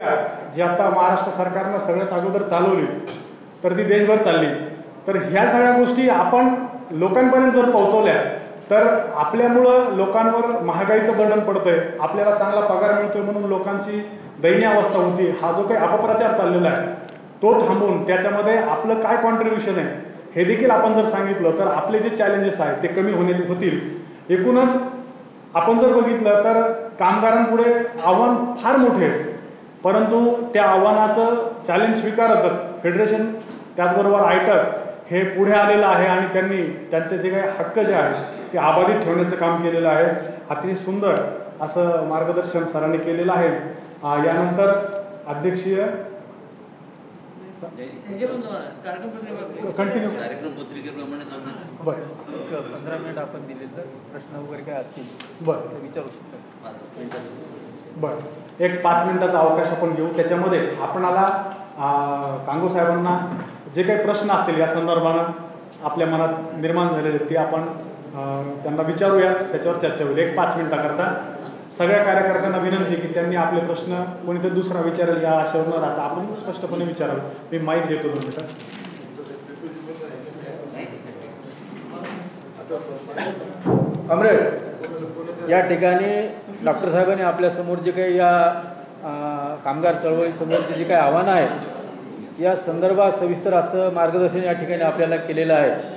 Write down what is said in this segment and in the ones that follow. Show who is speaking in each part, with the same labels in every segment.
Speaker 1: जी आता महाराष्ट्र सरकारनं सगळ्यात अगोदर चालवली तर ती देशभर चालली, तर ह्या सगळ्या गोष्टी आपण लोकांपर्यंत जर पोहोचवल्या तर आपल्यामुळं लोकांवर महागाईचं बंधन पडतंय, आपल्याला चांगला पगार मिळतोय म्हणून लोकांची दयनीय अवस्था होती. हा जो काही अपप्रचार चाललेला आहे तो थांबवून त्याच्यामध्ये आपलं काय कॉन्ट्रीब्युशन आहे हे देखील आपण जर सांगितलं तर आपले जे चॅलेंजेस आहेत ते कमी होतील. एकूणच आपण जर बघितलं तर कामगारांपुढे आव्हान फार मोठे आहे, परंतु त्या आव्हानाचं चॅलेंज स्वीकारतच फेडरेशन त्याचबरोबर आयटक हे पुढे आलेलं आहे आणि त्यांनी त्यांचे जे काही हक्क जे आहेत ते अबाधित ठेवण्याचं काम केलेलं आहे. अतिशय सुंदर असं मार्गदर्शन सरांनी केलेलं आहे. यानंतर अध्यक्षीय कंटिन्यू बरं
Speaker 2: 15 मिनिट आपण दिले तर प्रश्न वगैरे काय असतील
Speaker 1: बरं
Speaker 2: विचारू शकतो.
Speaker 1: बरं एक 5 मिनिटाचा अवकाश आपण घेऊ. त्याच्यामध्ये आपणाला कांगो साहेबांना जे काही प्रश्न असतील या संदर्भानं आपल्या मनात निर्माण झालेले ते आपण त्यांना विचारूया, त्याच्यावर चर्चा होईल. एक 5 मिनिटाकरता सगळ्या कार्यकर्त्यांना विनंती की त्यांनी आपले प्रश्न कोणीतरी दुसरा विचारेल या आशेवर न राहता आपण स्पष्टपणे विचारावं. मी माईक देतो 2 मिनिटं.
Speaker 2: कॉम्रेड, या ठिकाणी डॉक्टर साहेबांनी आपल्यासमोर जे काही या कामगार चळवळीसमोरचे जे काही आव्हानं आहेत या संदर्भात सविस्तर असं मार्गदर्शन या ठिकाणी आपल्याला केलेलं आहे.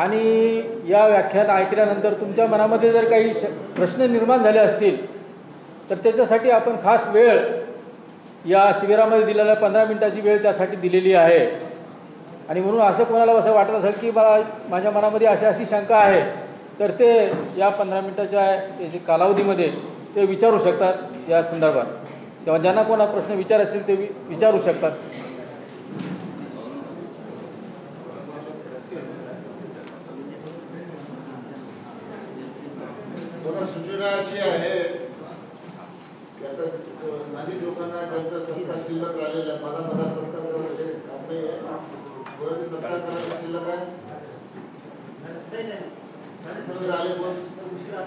Speaker 2: आणि या व्याख्यान ऐकल्यानंतर तुमच्या मनामध्ये जर काही प्रश्न निर्माण झाले असतील तर त्याच्यासाठी आपण खास वेळ या शिबिरामध्ये दिलेला 15 मिनिटाची वेळ त्यासाठी दिलेली आहे. आणि म्हणून असं कोणाला असं वाटत असेल की माझ्या मनामध्ये अशी शंका आहे तर ते या 15 मिनिटाच्या याच्या कालावधीमध्ये ते विचारू शकतात या संदर्भात. तेव्हा ज्यांना कोणा प्रश्न विचार असेल ते विचारू शकतात.
Speaker 3: सूचना अशी आहे की आता अनेक लोकांना त्यांचा सत्ता शिल्लक राहिलेला आहे. मला सत्ता करायचे काम नाही आहे. कोणाची सत्ता करायला शिल्लक आहे आले कोण सूचना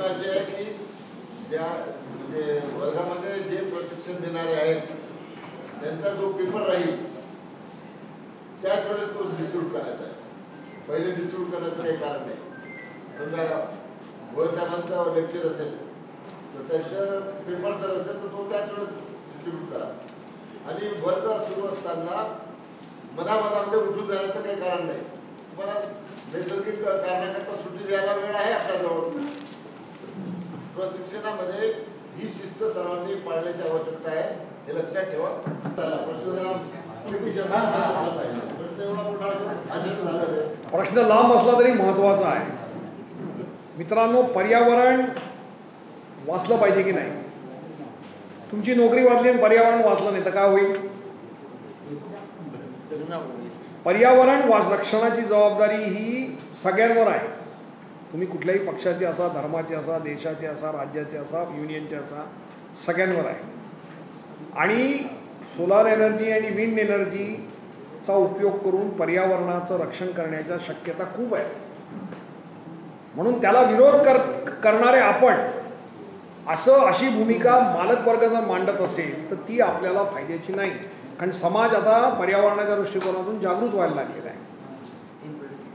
Speaker 3: अशी आहे की ज्या म्हणजे वर्गामध्ये जे प्रशिक्षण देणारे आहेत त्यांचा जो पेपर राहील त्याच वेळेस तो डिस्ट्रीब्यूट करायचा आहे. पहिले डिस्ट्रीब्यूट करण्याचं काही कारण नाही. समजा साहेबांचा लेक्चर असेल तर त्यांचा पेपर जर असेल तर तो त्याच वेळेस डिस्ट्रीब्यूट करा. आणि वर्ग सुरू असताना मधामध्ये उठून जाण्याचं काही कारण नाही. तुम्हाला नैसर्गिक कारणाकरता सुट्टी द्यायला वेळ आहे आपल्याजवळ. प्रशिक्षणामध्ये ही शिस्त सर्वांनी पाळण्याची आवश्यकता आहे हे लक्षात ठेवा.
Speaker 4: प्रश्न लांब असला तरी महत्त्वाचा आहे. मित्रांनो, पर्यावरण वाचलं पाहिजे की नाही? तुमची नोकरी वाचली आणि पर्यावरण वाचलं नाही तर काय होईल? पर्यावरण रक्षणाची जबाबदारी ही सगळ्यांवर आहे. तुम्ही कुठल्याही पक्षाचे असा, धर्माचे असा, देशाचे असा, राज्याचे असा, युनियनचे असा, सगळ्यांवर आहे. आणि सोलार एनर्जी आणि विंड एनर्जीचा उपयोग करून पर्यावरणाचं रक्षण करण्याच्या शक्यता खूप आहे. म्हणून त्याला विरोध करणारे आपण अशी भूमिका मालक वर्ग जर मांडत असेल तर ती आपल्याला फायद्याची नाही. कारण समाज आता पर्यावरणाच्या दृष्टिकोनातून जागृत व्हायला लागलेला आहे.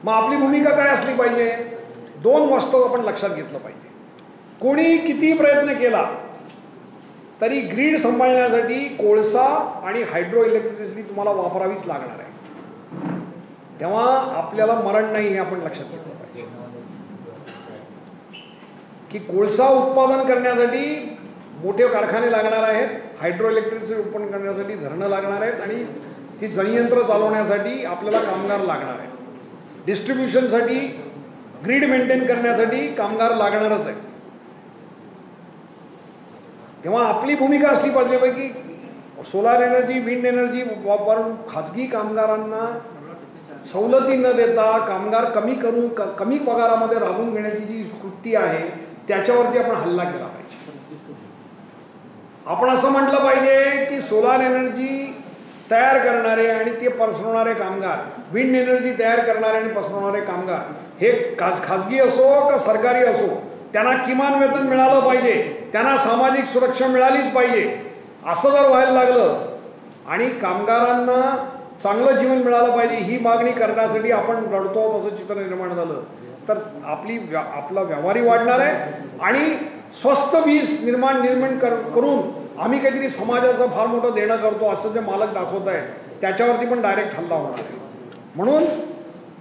Speaker 4: मग आपली भूमिका काय असली पाहिजे? 2 वास्तव आपण लक्षात घेतलं पाहिजे. कोणी किती प्रयत्न केला तरी ग्रीड सांभाळण्यासाठी कोळसा आणि हायड्रो इलेक्ट्रिसिटी तुम्हाला वापरावीच लागणार आहे. तेव्हा आपल्याला मरण नाही हे आपण लक्षात घेतलं पाहिजे की कोळसा उत्पादन करण्यासाठी मोठे कारखाने लागणार आहेत, हायड्रो इलेक्ट्रिसिटी उत्पन्न करण्यासाठी धरणं लागणार आहेत आणि ती संयंत्र चालवण्यासाठी आपल्याला कामगार लागणार आहेत. डिस्ट्रीब्युशनसाठी ग्रीड मेंटेन करण्यासाठी कामगार लागणारच आहेत. तेव्हा आपली भूमिका असली पाहिजे की सोलार एनर्जी, विंड एनर्जी वापरून खाजगी कामगारांना सवलती न देता कामगार कमी पगारामध्ये राबवून घेण्याची जी कृती आहे त्याच्यावरती आपण हल्ला केला पाहिजे. आपण असं म्हटलं पाहिजे की सोलार एनर्जी तयार करणारे आणि ते पसरवणारे कामगार, विंड एनर्जी तयार करणारे आणि पसरवणारे कामगार हे खाजगी असो का सरकारी असो त्यांना किमान वेतन मिळालं पाहिजे, त्यांना सामाजिक सुरक्षा मिळालीच पाहिजे, असं जर व्हायला लागलं आणि कामगारांना चांगलं जीवन मिळालं पाहिजे ही मागणी करण्यासाठी आपण रडतो असं चित्र निर्माण झालं तर आपला व्यवहारही वाढणार आहे आणि स्वस्त वीज निर्माण करून आम्ही काहीतरी समाजाचं फार मोठं देणं करतो असं जे मालक दाखवत आहेत त्याच्यावरती पण डायरेक्ट हल्ला होणार आहे. म्हणून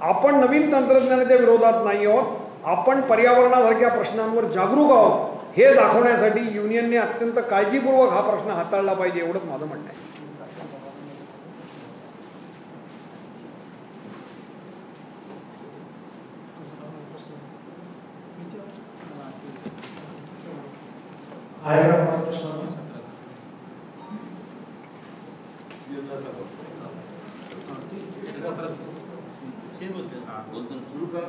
Speaker 4: आपण नवीन तंत्रज्ञानाच्या विरोधात नाही आहोत, आपण पर्यावरणासारख्या प्रश्नांवर जागरूक आहोत हे दाखवण्यासाठी युनियनने अत्यंत काळजीपूर्वक हा प्रश्न हाताळला पाहिजे एवढंच माझं म्हणणं आहे.
Speaker 3: सुरू कर.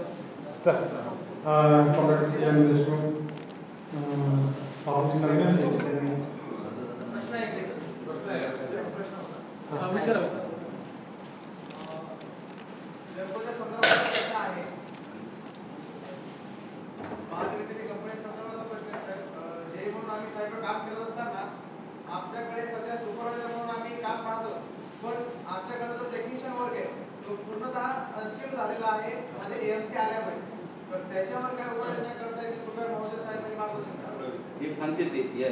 Speaker 5: आमच्याकडे सध्या सुपरवायझर म्हणून आम्ही काम पाहतो, पण आमच्याकडे जो टेक्निशियन वर्ग आहे तो पूर्णतः अनस्किल्ड झालेला आहे म्हणजे एएमसी आल्यामुळे. तर त्याच्यावर काय उपाययोजना करता येईल कृपया महोदय साहेबांनी मार्गदर्शन करावं.
Speaker 6: हे सांगते ते या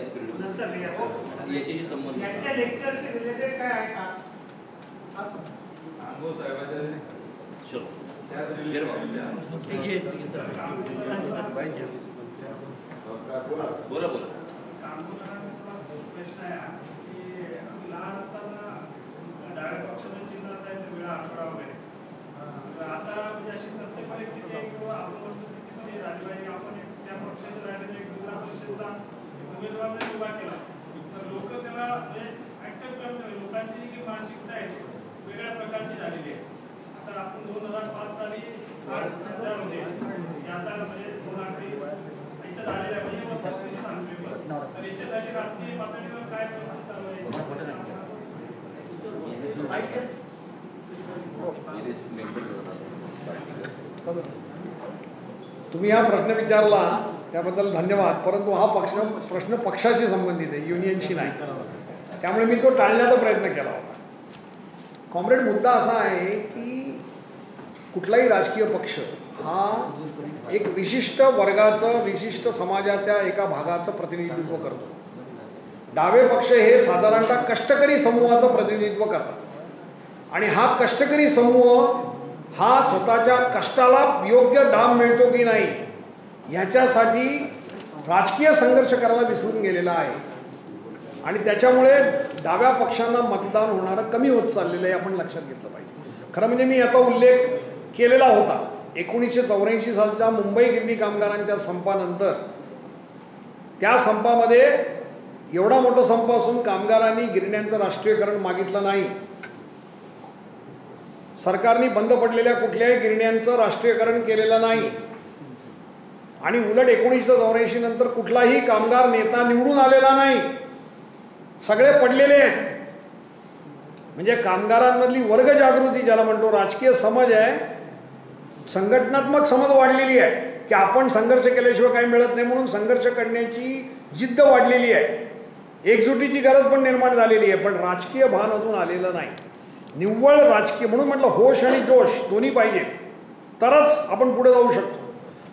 Speaker 6: याच्याशी संबंध
Speaker 5: त्यांच्या लेक्चरशी रिलेटेड काय आहे का?
Speaker 6: चलो बोला बोला.
Speaker 7: प्रश्न आहे की लहान असताना डाव्या पक्षाचा चिन्ह असायचं वेळा आठवडा वगैरे, आता म्हणजे अशी सत्य परिस्थिती आहे किंवा आपण स्थितीमध्ये झाली पाहिजे आपण त्या पक्षाच्या जागेत एक जिल्हा परिषदचा उमेदवार जर उभा केला तर लोक त्याला म्हणजे ऍक्सेप्ट करत नाही. लोकांची जी मानसिकता आहे वेगळ्या प्रकारची झालेली आहे. आता आपण 2005 साली 60,000 होते, आता म्हणजे 2 याच्या झालेल्या म्हणजे वस्तुस्थिती सांगतोय मी. तर याच्यासाठी राष्ट्रीय पातळीवर काय प्रयत्न चालू आहे?
Speaker 4: तुम्ही हा प्रश्न विचारला त्याबद्दल धन्यवाद, परंतु हा प्रश्न पक्षाशी संबंधित आहे, युनियनशी नाही. त्यामुळे मी तो टाळण्याचा प्रयत्न केला होता. कॉम्रेड, मुद्दा असा आहे की कुठलाही राजकीय पक्ष हा एक विशिष्ट वर्गाचं विशिष्ट समाजाच्या एका भागाचं प्रतिनिधित्व करतो. डावे पक्ष हे साधारणतः कष्टकरी समूहाचं प्रतिनिधित्व करतात आणि हा कष्टकरी समूह हा स्वतःच्या कष्टाला योग्य दाम मिळतो की नाही ह्याच्यासाठी राजकीय संघर्ष करायला विसरून गेलेला आहे आणि त्याच्यामुळे डाव्या पक्षांना मतदान होणारं कमी होत चाललेलं आहे, आपण लक्षात घेतलं पाहिजे. खरं म्हणजे मी याचा उल्लेख केलेला होता 1984 सालच्या मुंबई गिरणी कामगारांच्या संपानंतर. त्या संपामध्ये एवढा मोठा संप असून कामगारांनी गिरण्यांचं राष्ट्रीयकरण मागितलं नाही. सरकारने बंद पडलेल्या कुठल्याही गिरण्यांचं राष्ट्रीयकरण केलेलं नाही आणि उलट 1984 नंतर कुठलाही कामगार नेता निवडून आलेला नाही, सगळे पडलेले आहेत. म्हणजे कामगारांमधली वर्ग जागृती ज्याला म्हणतो, राजकीय समज आहे, संघटनात्मक समज वाढलेली आहे की आपण संघर्ष केल्याशिवाय काही मिळत नाही म्हणून संघर्ष करण्याची जिद्द वाढलेली आहे. एकजुटीची गरज पण निर्माण झालेली आहे, पण राजकीय भान अजून आलेलं नाही. निव्वळ राजकीय म्हणून म्हटलं होश आणि जोश दोन्ही पाहिजे तरच आपण पुढे जाऊ शकतो.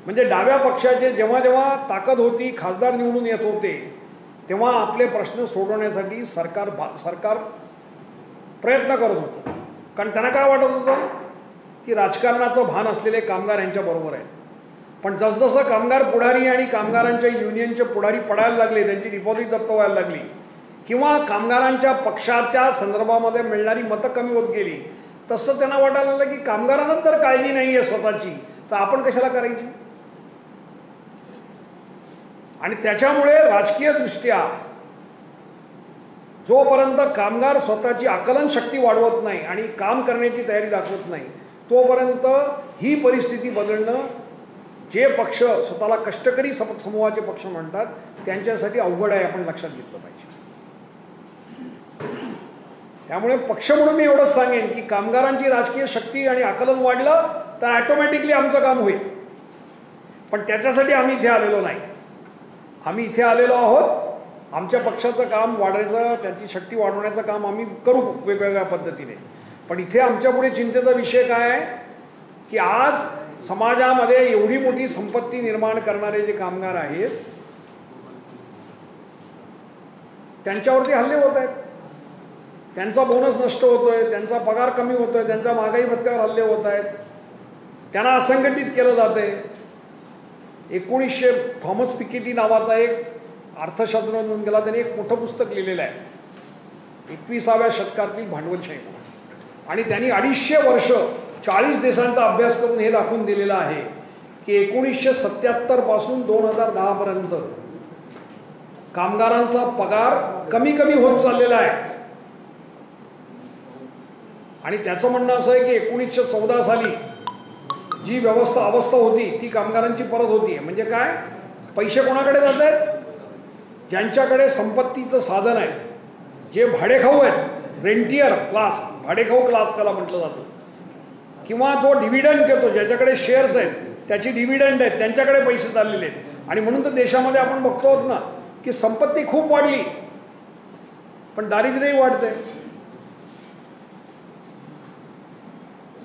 Speaker 4: म्हणजे डाव्या पक्षाचे जेव्हा जेव्हा ताकद होती, खासदार निवडून येत होते, तेव्हा आपले प्रश्न सोडवण्यासाठी सरकार प्रयत्न करत होतं. कारण त्यांना काय वाटत होतं की राजकारणाचं भान असलेले कामगार यांच्या बरोबर आहेत. पण जसजसं कामगार पुढारी आणि कामगारांच्या युनियनचे पुढारी पडायला लागले, त्यांची डिपॉझिट जप्त व्हायला लागली किंवा कामगारांच्या पक्षाच्या संदर्भामध्ये मिळणारी मतं कमी होत गेली, तसं त्यांना वाटायला लागलं की कामगारांनाच जर काळजी नाही आहे स्वतःची तर आपण कशाला करायची. आणि त्याच्यामुळे राजकीय दृष्ट्या जोपर्यंत कामगार स्वतःची आकलन शक्ती वाढवत नाही आणि काम करण्याची तयारी दाखवत नाही तोपर्यंत ही परिस्थिती बदलणं, जे पक्ष स्वतःला कष्टकरी समूहाचे पक्ष म्हणतात त्यांच्यासाठी अवघड आहे, आपण लक्षात घेतलं पाहिजे. त्यामुळे पक्ष म्हणून मी एवढंच सांगेन की कामगारांची राजकीय शक्ती आणि आकलन वाढलं तर ऑटोमॅटिकली आमचं काम होईल, पण त्याच्यासाठी आम्ही इथे आलेलो नाही. आम्ही इथे आलेलो आहोत, आमच्या पक्षाचं काम वाढायचं, त्याची शक्ती वाढवण्याचं काम आम्ही करू वेगवेगळ्या पद्धतीने. पण इथे आमच्यापुढे चिंतेचा विषय काय आहे की आज समाजामध्ये एवढी मोठी संपत्ती निर्माण करणारे जे कामगार आहेत त्यांच्यावरती हल्ले होत आहेत, त्यांचा बोनस नष्ट होतोय, त्यांचा पगार कमी होतोय, त्यांच्या महागाई भत्त्यावर हल्ले होत आहेत, त्यांना असंघटित केलं जाते. 1900 थॉमस पिकेटी नावाचा एक अर्थशास्त्र नोंद केला, त्याने एक मोठं पुस्तक लिहिलेलं आहे 21व्या शतकातली भांडवलशाही म्हणून. आणि त्यांनी 250 वर्ष 40 देशांचा अभ्यास करून हे दाखवून दिलेलं आहे की 1977 पासून 2010 पर्यंत कामगारांचा पगार कमी कमी होत चाललेला आहे. आणि त्याचं म्हणणं असं आहे की 1914 साली जी अवस्था होती ती कामगारांची परत होती. म्हणजे काय, पैसे कोणाकडे जात आहेत? ज्यांच्याकडे संपत्तीचं साधन आहे, जे भाडेखाऊ आहेत, रेंटियर क्लास, भाडेखाऊ क्लास त्याला म्हटलं जातं, किंवा जो डिव्हिडंड घेतो, ज्याच्याकडे शेअर्स आहेत, त्याची डिव्हिडंड आहेत, त्यांच्याकडे पैसे चाललेले आहेत. आणि म्हणून तर देशामध्ये आपण बघतो ना की संपत्ती खूप वाढली पण दारिद्र्यही वाढते.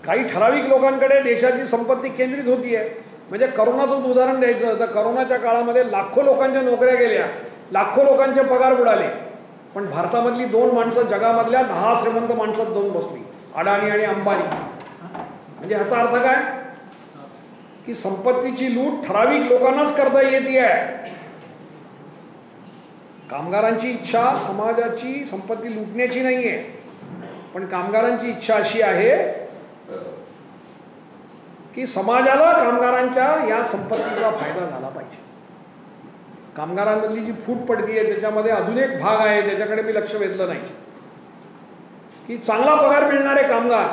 Speaker 4: काही ठराविक लोकांकडे देशाची संपत्ती केंद्रित होती आहे. म्हणजे करोनाचं उदाहरण द्यायचं तर करोनाच्या काळामध्ये लाखो लोकांच्या नोकऱ्या गेल्या, लाखो लोकांचे पगार बुडाले, पण भारतामधली 2 माणसं जगामधल्या 10 श्रीमंत माणसात 2 बसली, अडाणी आणि अंबानी. म्हणजे ह्याचा अर्थ काय की संपत्तीची लूट ठराविक लोकांनाच करता येते आहे. कामगारांची इच्छा समाजाची संपत्ती लुटण्याची नाही आहे, पण कामगारांची इच्छा अशी आहे की समाजाला कामगारांच्या या संपत्तीचा फायदा झाला पाहिजे. कामगारांमधली जी फूट पडती आहे त्याच्यामध्ये अजून एक भाग आहे, त्याच्याकडे मी लक्ष वेधलं नाही, की चांगला पगार मिळणारे कामगार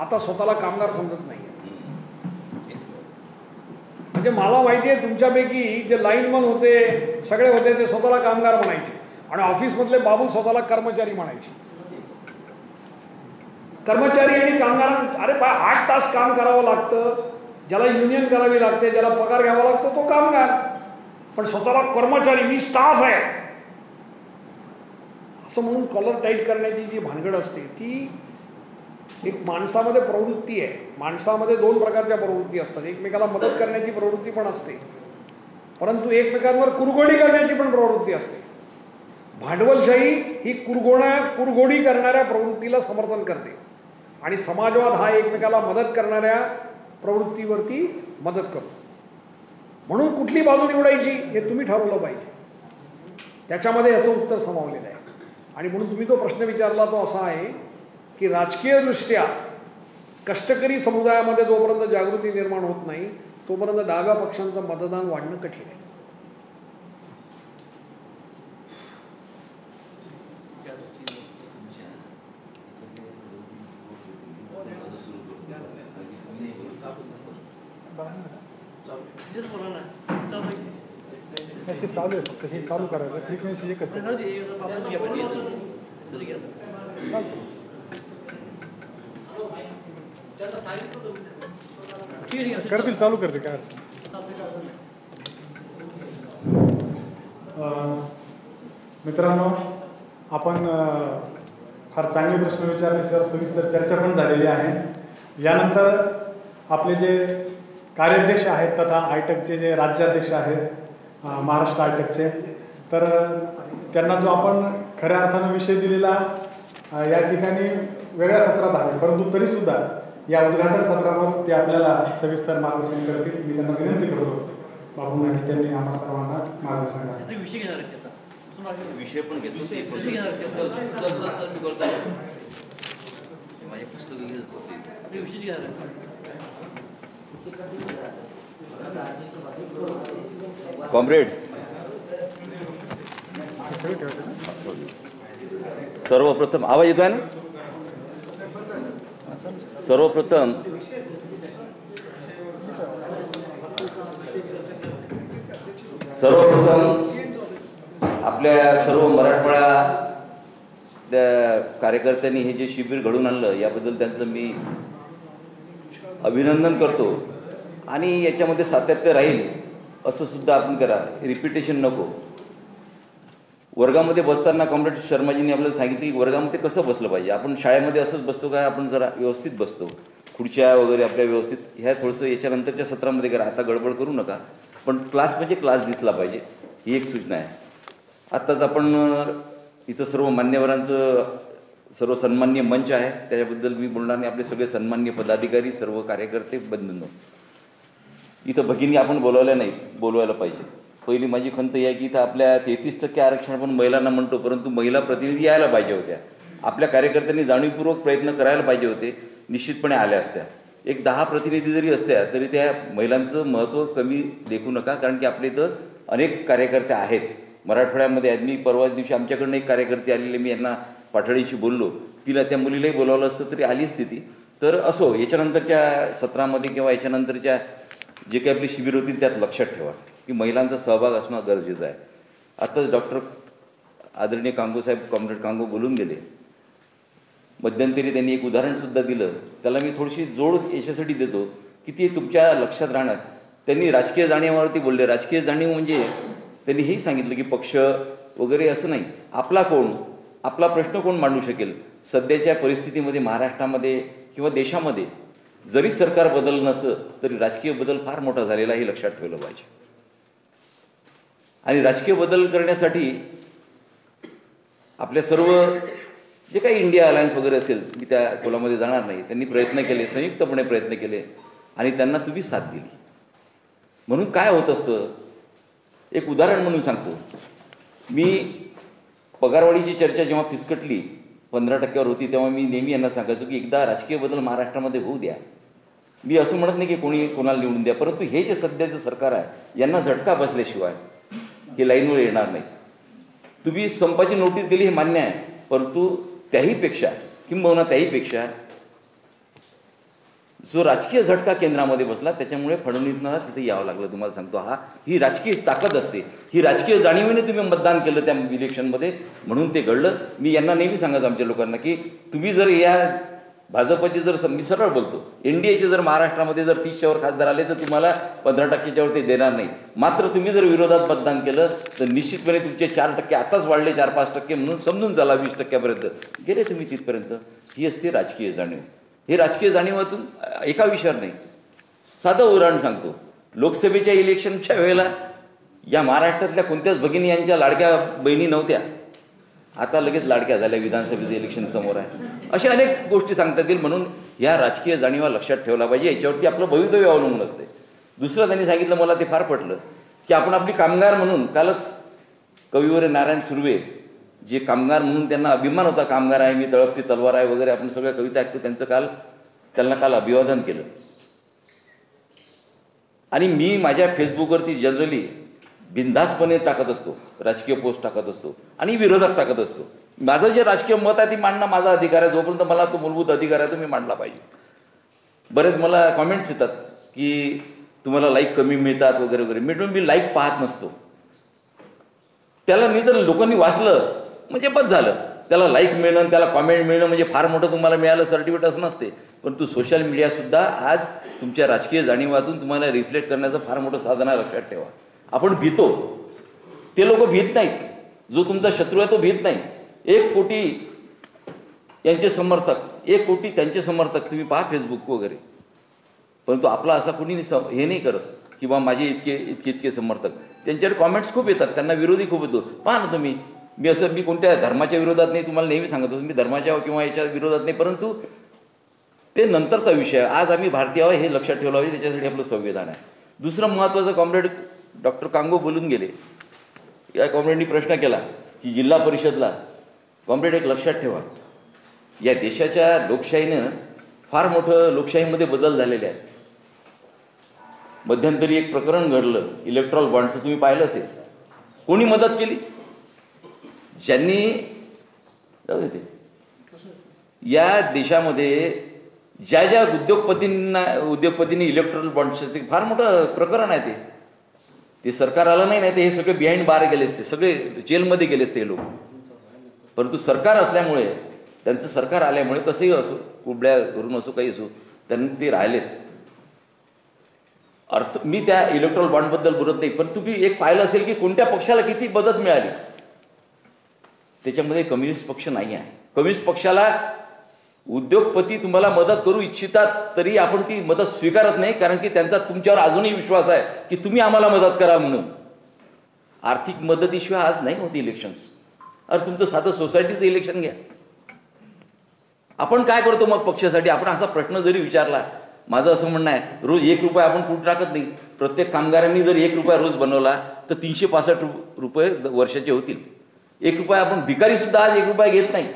Speaker 4: आता स्वतःला कामगार समजत नाही. म्हणजे मला माहिती आहे तुमच्यापैकी जे लाईनमन होते सगळे होते ते स्वतःला कामगार म्हणायचे आणि ऑफिसमधले बाबू स्वतःला कर्मचारी म्हणायचे. कर्मचारी आणि कामगारांना अरे 8 तास काम करावं लागतं, ज्याला युनियन करावी लागते, ज्याला पगार घ्यावा लागतो तो कामगार, पण स्वतःला कर्मचारी, मी स्टाफ आहे असं म्हणून कॉलर टाईट करण्याची जी भानगड असते ती एक माणसामध्ये प्रवृत्ती आहे. माणसामध्ये 2 प्रकारच्या प्रवृत्ती असतात. एकमेकाला मदत करण्याची प्रवृत्ती पण असते, परंतु एकमेकांवर कुरघोडी करण्याची पण प्रवृत्ती असते. भांडवलशाही ही कुरघोडी करणाऱ्या प्रवृत्तीला समर्थन करते आणि समाजवाद हा एकमेकाला मदत करणाऱ्या प्रवृत्तीवरती मदत करतो. म्हणून कुठली बाजू निवडायची हे तुम्ही ठरवलं पाहिजे, त्याच्यामध्ये याचं उत्तर समावलेलं आहे. आणि म्हणून तुम्ही जो प्रश्न विचारला तो असा आहे की राजकीयदृष्ट्या कष्टकरी समुदायामध्ये जोपर्यंत जागृती निर्माण होत नाही तोपर्यंत डाव्या पक्षांचं मतदान वाढणं कठीण आहे.
Speaker 1: ते चालू आहे, फक्त हे चालू करायचं, फ्रिक्वेन्सी एकच आहे. करतील, चालू करते, काय अडचण. मित्रांनो, आपण फार चांगले प्रश्न विचारले, त्यावर सविस्तर चर्चा पण झालेली आहे. यानंतर आपले जे कार्याध्यक्ष आहेत तथा आयटकचे जे राज्याध्यक्ष आहेत महाराष्ट्र आयटकचे, तर त्यांना जो आपण खऱ्या अर्थानं विषय दिलेला या ठिकाणी वेगळ्या सत्रात आहे, परंतु तरीसुद्धा या उद्घाटन सत्रावर ते आपल्याला सविस्तर मार्गदर्शन करतील. मी त्यांना विनंती करतो बाबू नाईक त्यांनी आम्हा सर्वांना मार्गदर्शन करावे.
Speaker 6: विषय पण घेतो माझे पुस्तक कॉम्रेड. सर्वप्रथम आवाज येतो आहे ना? सर्वप्रथम आपल्या सर्व मराठवाडा कार्यकर्त्यांनी हे जे शिबिर घडवून आणलं याबद्दल त्यांचं मी अभिनंदन करतो आणि याच्यामध्ये सातत्य राहील असं सुद्धा आपण करा, रिपिटेशन नको. वर्गामध्ये बसताना कॉम्रेड शर्माजींनी आपल्याला सांगितलं की वर्गामध्ये कसं बसलं पाहिजे. आपण शाळेमध्ये असंच बसतो काय, आपण जरा व्यवस्थित बसतो, खुर्च्या वगैरे आपल्या व्यवस्थित. ह्या थोडंसं याच्यानंतरच्या सत्रामध्ये करा, आता गडबड करू नका. पण क्लास म्हणजे क्लास दिसला पाहिजे, ही एक सूचना आहे. आत्ताच आपण इथं सर्व मान्यवरांचं सर्व सन्मान्य मंच आहे, त्याच्याबद्दल मी बोलणार नाही. आपले सगळे सन्मान्य पदाधिकारी, सर्व कार्यकर्ते, बंधूंनो, इथं भगिनी आपण बोलवल्या नाहीत, बोलवायला पाहिजे. पहिली माझी खंत ही आहे की इथं आपल्या 33% आरक्षण आपण महिलांना म्हणतो, परंतु महिला प्रतिनिधी यायला पाहिजे होत्या. आपल्या कार्यकर्त्यांनी जाणीवपूर्वक प्रयत्न करायला पाहिजे होते, निश्चितपणे आल्या असत्या. एक 10 प्रतिनिधी जरी असत्या तरी त्या महिलांचं महत्त्व कमी देखू नका, कारण की आपल्या इथं अनेक कार्यकर्ते आहेत. मराठवाड्यामध्ये आहेत. मी परवाच दिवशी आमच्याकडनं एक कार्यकर्ते आलेले, मी यांना पाठळीशी बोललो, तिला त्या मुलीलाही बोलावलं असतं तरी आली असती ती. तर असो, याच्यानंतरच्या सत्रामध्ये किंवा याच्यानंतरच्या जे काही आपली शिबिर होतील त्यात लक्षात ठेवा की महिलांचा सहभाग असणं गरजेचं आहे. आत्ताच डॉक्टर आदरणीय कांगोसाहेब, कॉम्रेड कांगो बोलून गेले. मध्यंतरी त्यांनी एक उदाहरणसुद्धा दिलं, त्याला मी थोडीशी जोड याच्यासाठी देतो की ती तुमच्या लक्षात राहणार. त्यांनी राजकीय जाणीवावरती बोलले. राजकीय जाणीव म्हणजे त्यांनी हेही सांगितलं की पक्ष वगैरे असं नाही, आपला कोण, आपला प्रश्न कोण मांडू शकेल. सध्याच्या परिस्थितीमध्ये महाराष्ट्रामध्ये किंवा देशामध्ये जरी सरकार बदललं नसलं तरी राजकीय बदल फार मोठा झालेला, हे लक्षात ठेवलं पाहिजे. आणि राजकीय बदल करण्यासाठी आपल्या सर्व जे काही इंडिया अलायन्स वगैरे असेल, मी त्या खोलामध्ये जाणार नाही, त्यांनी प्रयत्न केले, संयुक्तपणे प्रयत्न केले आणि त्यांना तुम्ही साथ दिली. म्हणून काय होत असतं, एक उदाहरण म्हणून सांगतो. मी पगारवाढीची चर्चा जेव्हा फिसकटली 15% होती, तेव्हा मी नेहमी यांना सांगायचो की एकदा राजकीय बदल महाराष्ट्रामध्ये होऊ द्या. मी असं म्हणत नाही की कोणी कोणाला निवडून द्या, परंतु हे जे सध्याचं सरकार आहे यांना झटका बसल्याशिवाय हे लाईनवर येणार नाही. तुम्ही संपाची नोटीस दिली हे मान्य आहे, परंतु त्याहीपेक्षा किंबहुना त्याहीपेक्षा जो राजकीय झटका केंद्रामध्ये बसला त्याच्यामुळे फडणवीसांना तिथे यावं लागलं. तुम्हाला सांगतो, ही राजकीय ताकद असते, ही राजकीय जाणीवेने तुम्ही मतदान केलं त्या इलेक्शनमध्ये, म्हणून ते घडलं. मी यांना नेहमी सांगायचं आमच्या लोकांना की तुम्ही जर या भाजपचे जर, मी सरळ बोलतो, NDAचे जर महाराष्ट्रामध्ये जर 30च्या वर खासदार आले तर तुम्हाला 15%च्या वर ते देणार नाही. मात्र तुम्ही जर विरोधात मतदान केलं तर निश्चितपणे तुमचे 4% आताच वाढले 4-5% म्हणून समजून झाला 20%पर्यंत गेले तुम्ही तिथपर्यंत. ही असते राजकीय जाणीव. हे राजकीय जाणीवातून एका विषयावर नाही, साधं उदाहरण सांगतो. लोकसभेच्या इलेक्शनच्या वेळेला या महाराष्ट्रातल्या कोणत्याच भगिनी यांच्या लाडक्या बहिणी नव्हत्या, आता लगेच लाडक्या झाल्या. विधानसभेचं इलेक्शन समोर आहे. अशा अनेक गोष्टी सांगता येतील. म्हणून या राजकीय जाणीवा लक्षात ठेवला पाहिजे, याच्यावरती आपलं भवितव्य अवलंबून असते. दुसरं त्यांनी सांगितलं, मला ते फार पटलं, की आपण आपली कामगार म्हणून, कालच कविवर्य नारायण सुर्वे जे कामगार म्हणून त्यांना अभिमान होता, कामगार आहे मी, तळपती तलवार आहे वगैरे, आपण सगळ्या कविता ऐकतो, त्यांना काल अभिवादन केलं. आणि मी माझ्या फेसबुकवरती जनरली बिनधास्तपणे टाकत असतो, राजकीय पोस्ट टाकत असतो आणि विरोधात टाकत असतो. माझं जे राजकीय मत आहे ती मांडणं माझा अधिकार आहे, जोपर्यंत मला तो मूलभूत अधिकार आहे तो मी मांडला पाहिजे. बरेच मला कॉमेंट्स येतात की तुम्हाला लाईक कमी मिळतात वगैरे वगैरे. मी लाईक पाहत नसतो. त्याला नाही तर लोकांनी वाचलं म्हणजे बस झालं. त्याला लाईक मिळणं, त्याला कॉमेंट मिळणं म्हणजे फार मोठं तुम्हाला मिळालं सर्टिफिकेट असं नसते. परंतु सोशल मीडियासुद्धा आज तुमच्या राजकीय जाणीवातून तुम्हाला रिफ्लेक्ट करण्याचं फार मोठं साधन आहे, लक्षात ठेवा. आपण भीतो, ते लोक भीत नाहीत. जो तुमचा शत्रू आहे तो भीत नाही. 1 कोटी यांचे समर्थक, 1 कोटी त्यांचे समर्थक तुम्ही पहा फेसबुक वगैरे. परंतु आपला असा कोणी हे नाही करत की बा माझे इतके समर्थक. त्यांच्यावर कॉमेंट्स खूप येतात, त्यांना विरोधी खूप येतो. पहा ना तुम्ही, मी कोणत्या धर्माच्या विरोधात नाही, तुम्हाला नेहमी सांगतो मी धर्माच्या किंवा याच्या विरोधात नाही, परंतु ते नंतरचा विषय आहे. आज आम्ही भारतीय आहोत हे लक्षात ठेवलं पाहिजे, त्याच्यासाठी आपलं संविधान आहे. दुसरं महत्त्वाचं, कॉम्रेड डॉक्टर कांगो बोलून गेले. या कॉम्रेडनी प्रश्न केला की जिल्हा परिषदला, कॉम्रेड एक लक्षात ठेवा, या देशाच्या लोकशाहीनं फार मोठं लोकशाहीमध्ये बदल झालेले आहेत. मध्यंतरी एक प्रकरण घडलं इलेक्ट्रॉल बॉन्डचं, तुम्ही पाहिलं असेल. कोणी मदत केली? ज्यांनी, जाऊ दे, या देशामध्ये ज्या उद्योगपतींनी इलेक्ट्रॉल बॉन्डचं, ते फार मोठं प्रकरण आहे. ते सरकार आलं नाही, नाही ते हे सगळे बिहाइंड बार गेले असते, सगळे जेलमध्ये गेले असते हे लोक. परंतु सरकार असल्यामुळे, त्यांचं सरकार आल्यामुळे कसंही असो, कुबड्या करून असो काही असो, त्यांनी ते राहिलेत. अर्थ मी त्या इलेक्ट्रॉल बॉन्डबद्दल बोलत नाही, पण तुम्ही एक पाहिलं असेल की कोणत्या पक्षाला किती मदत मिळाली. त्याच्यामध्ये कम्युनिस्ट पक्ष नाही आहे. कम्युनिस्ट पक्षाला उद्योगपती तुम्हाला मदत करू इच्छितात तरी आपण ती मदत स्वीकारत नाही, कारण की त्यांचा तुमच्यावर अजूनही विश्वास आहे की तुम्ही आम्हाला मदत करा म्हणून. आर्थिक मदतीशिवाय आज नाही होती इलेक्शन्स. अरे तुमचं साधं सोसायटीचं इलेक्शन घ्या. आपण काय करतो मग पक्षासाठी? आपण असा प्रश्न जरी विचारला, माझं असं म्हणणं आहे, रोज 1 रुपया आपण कुठं टाकत नाही. प्रत्येक कामगारांनी जर 1 रुपया रोज बनवला तर 365 रुपये वर्षाचे होतील. 1 रुपया आपण भिकारीसुद्धा आज 1 रुपया घेत नाही,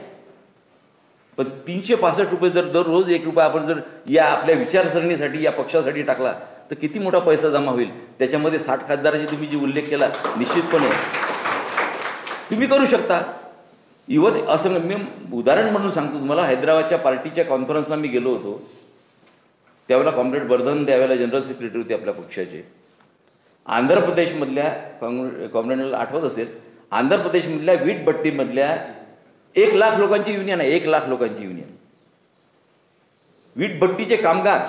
Speaker 6: पण 365 रुपये जर दररोज 1 रुपया आपण जर या आपल्या विचारसरणीसाठी या पक्षासाठी टाकला तर किती मोठा पैसा जमा होईल. त्याच्यामध्ये 60 खासदाराची तुम्ही जी उल्लेख केला, निश्चितपणे तुम्ही करू शकता. इव्हन असं मी उदाहरण म्हणून सांगतो तुम्हाला, हैदराबादच्या पार्टीच्या कॉन्फरन्सला मी गेलो होतो. त्यावेळेला कॉम्रेड वर्धन त्यावेळेला जनरल सेक्रेटरी होते आपल्या पक्षाचे. आंध्र प्रदेशमधल्या कॉम्रेडला आठवत असेल, आंध्र प्रदेशमधल्या वीटभट्टीमधल्या 1 लाख लोकांची युनियन आहे. 1 लाख लोकांची युनियन. वीटभट्टीचे कामगार,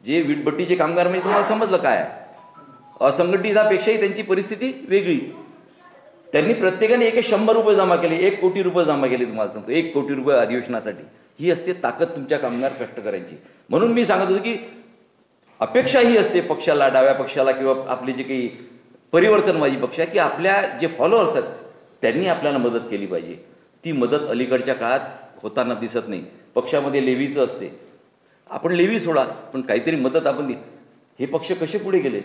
Speaker 6: जे वीटभट्टीचे कामगार म्हणजे तुम्हाला समजलं काय आहे, असंघटितापेक्षाही त्यांची परिस्थिती वेगळी. त्यांनी प्रत्येकाने 100 रुपये जमा केले, 1 कोटी रुपये जमा केले. तुम्हाला सांगतो 1 कोटी रुपये अधिवेशनासाठी. ही असते ताकद तुमच्या कामगार कष्टकऱ्यांची. म्हणून मी सांगत होतो की अपेक्षा ही असते पक्षाला, डाव्या पक्षाला किंवा आपले जे काही परिवर्तनवादी पक्ष आहे, की आपल्या जे फॉलोअर्स आहेत त्यांनी आपल्याला मदत केली पाहिजे. ती मदत अलीकडच्या काळात होताना दिसत नाही. पक्षामध्ये लेवीचं असते, आपण लेवी सोडा, पण काहीतरी मदत आपण हे पक्ष कसे पुढे गेले?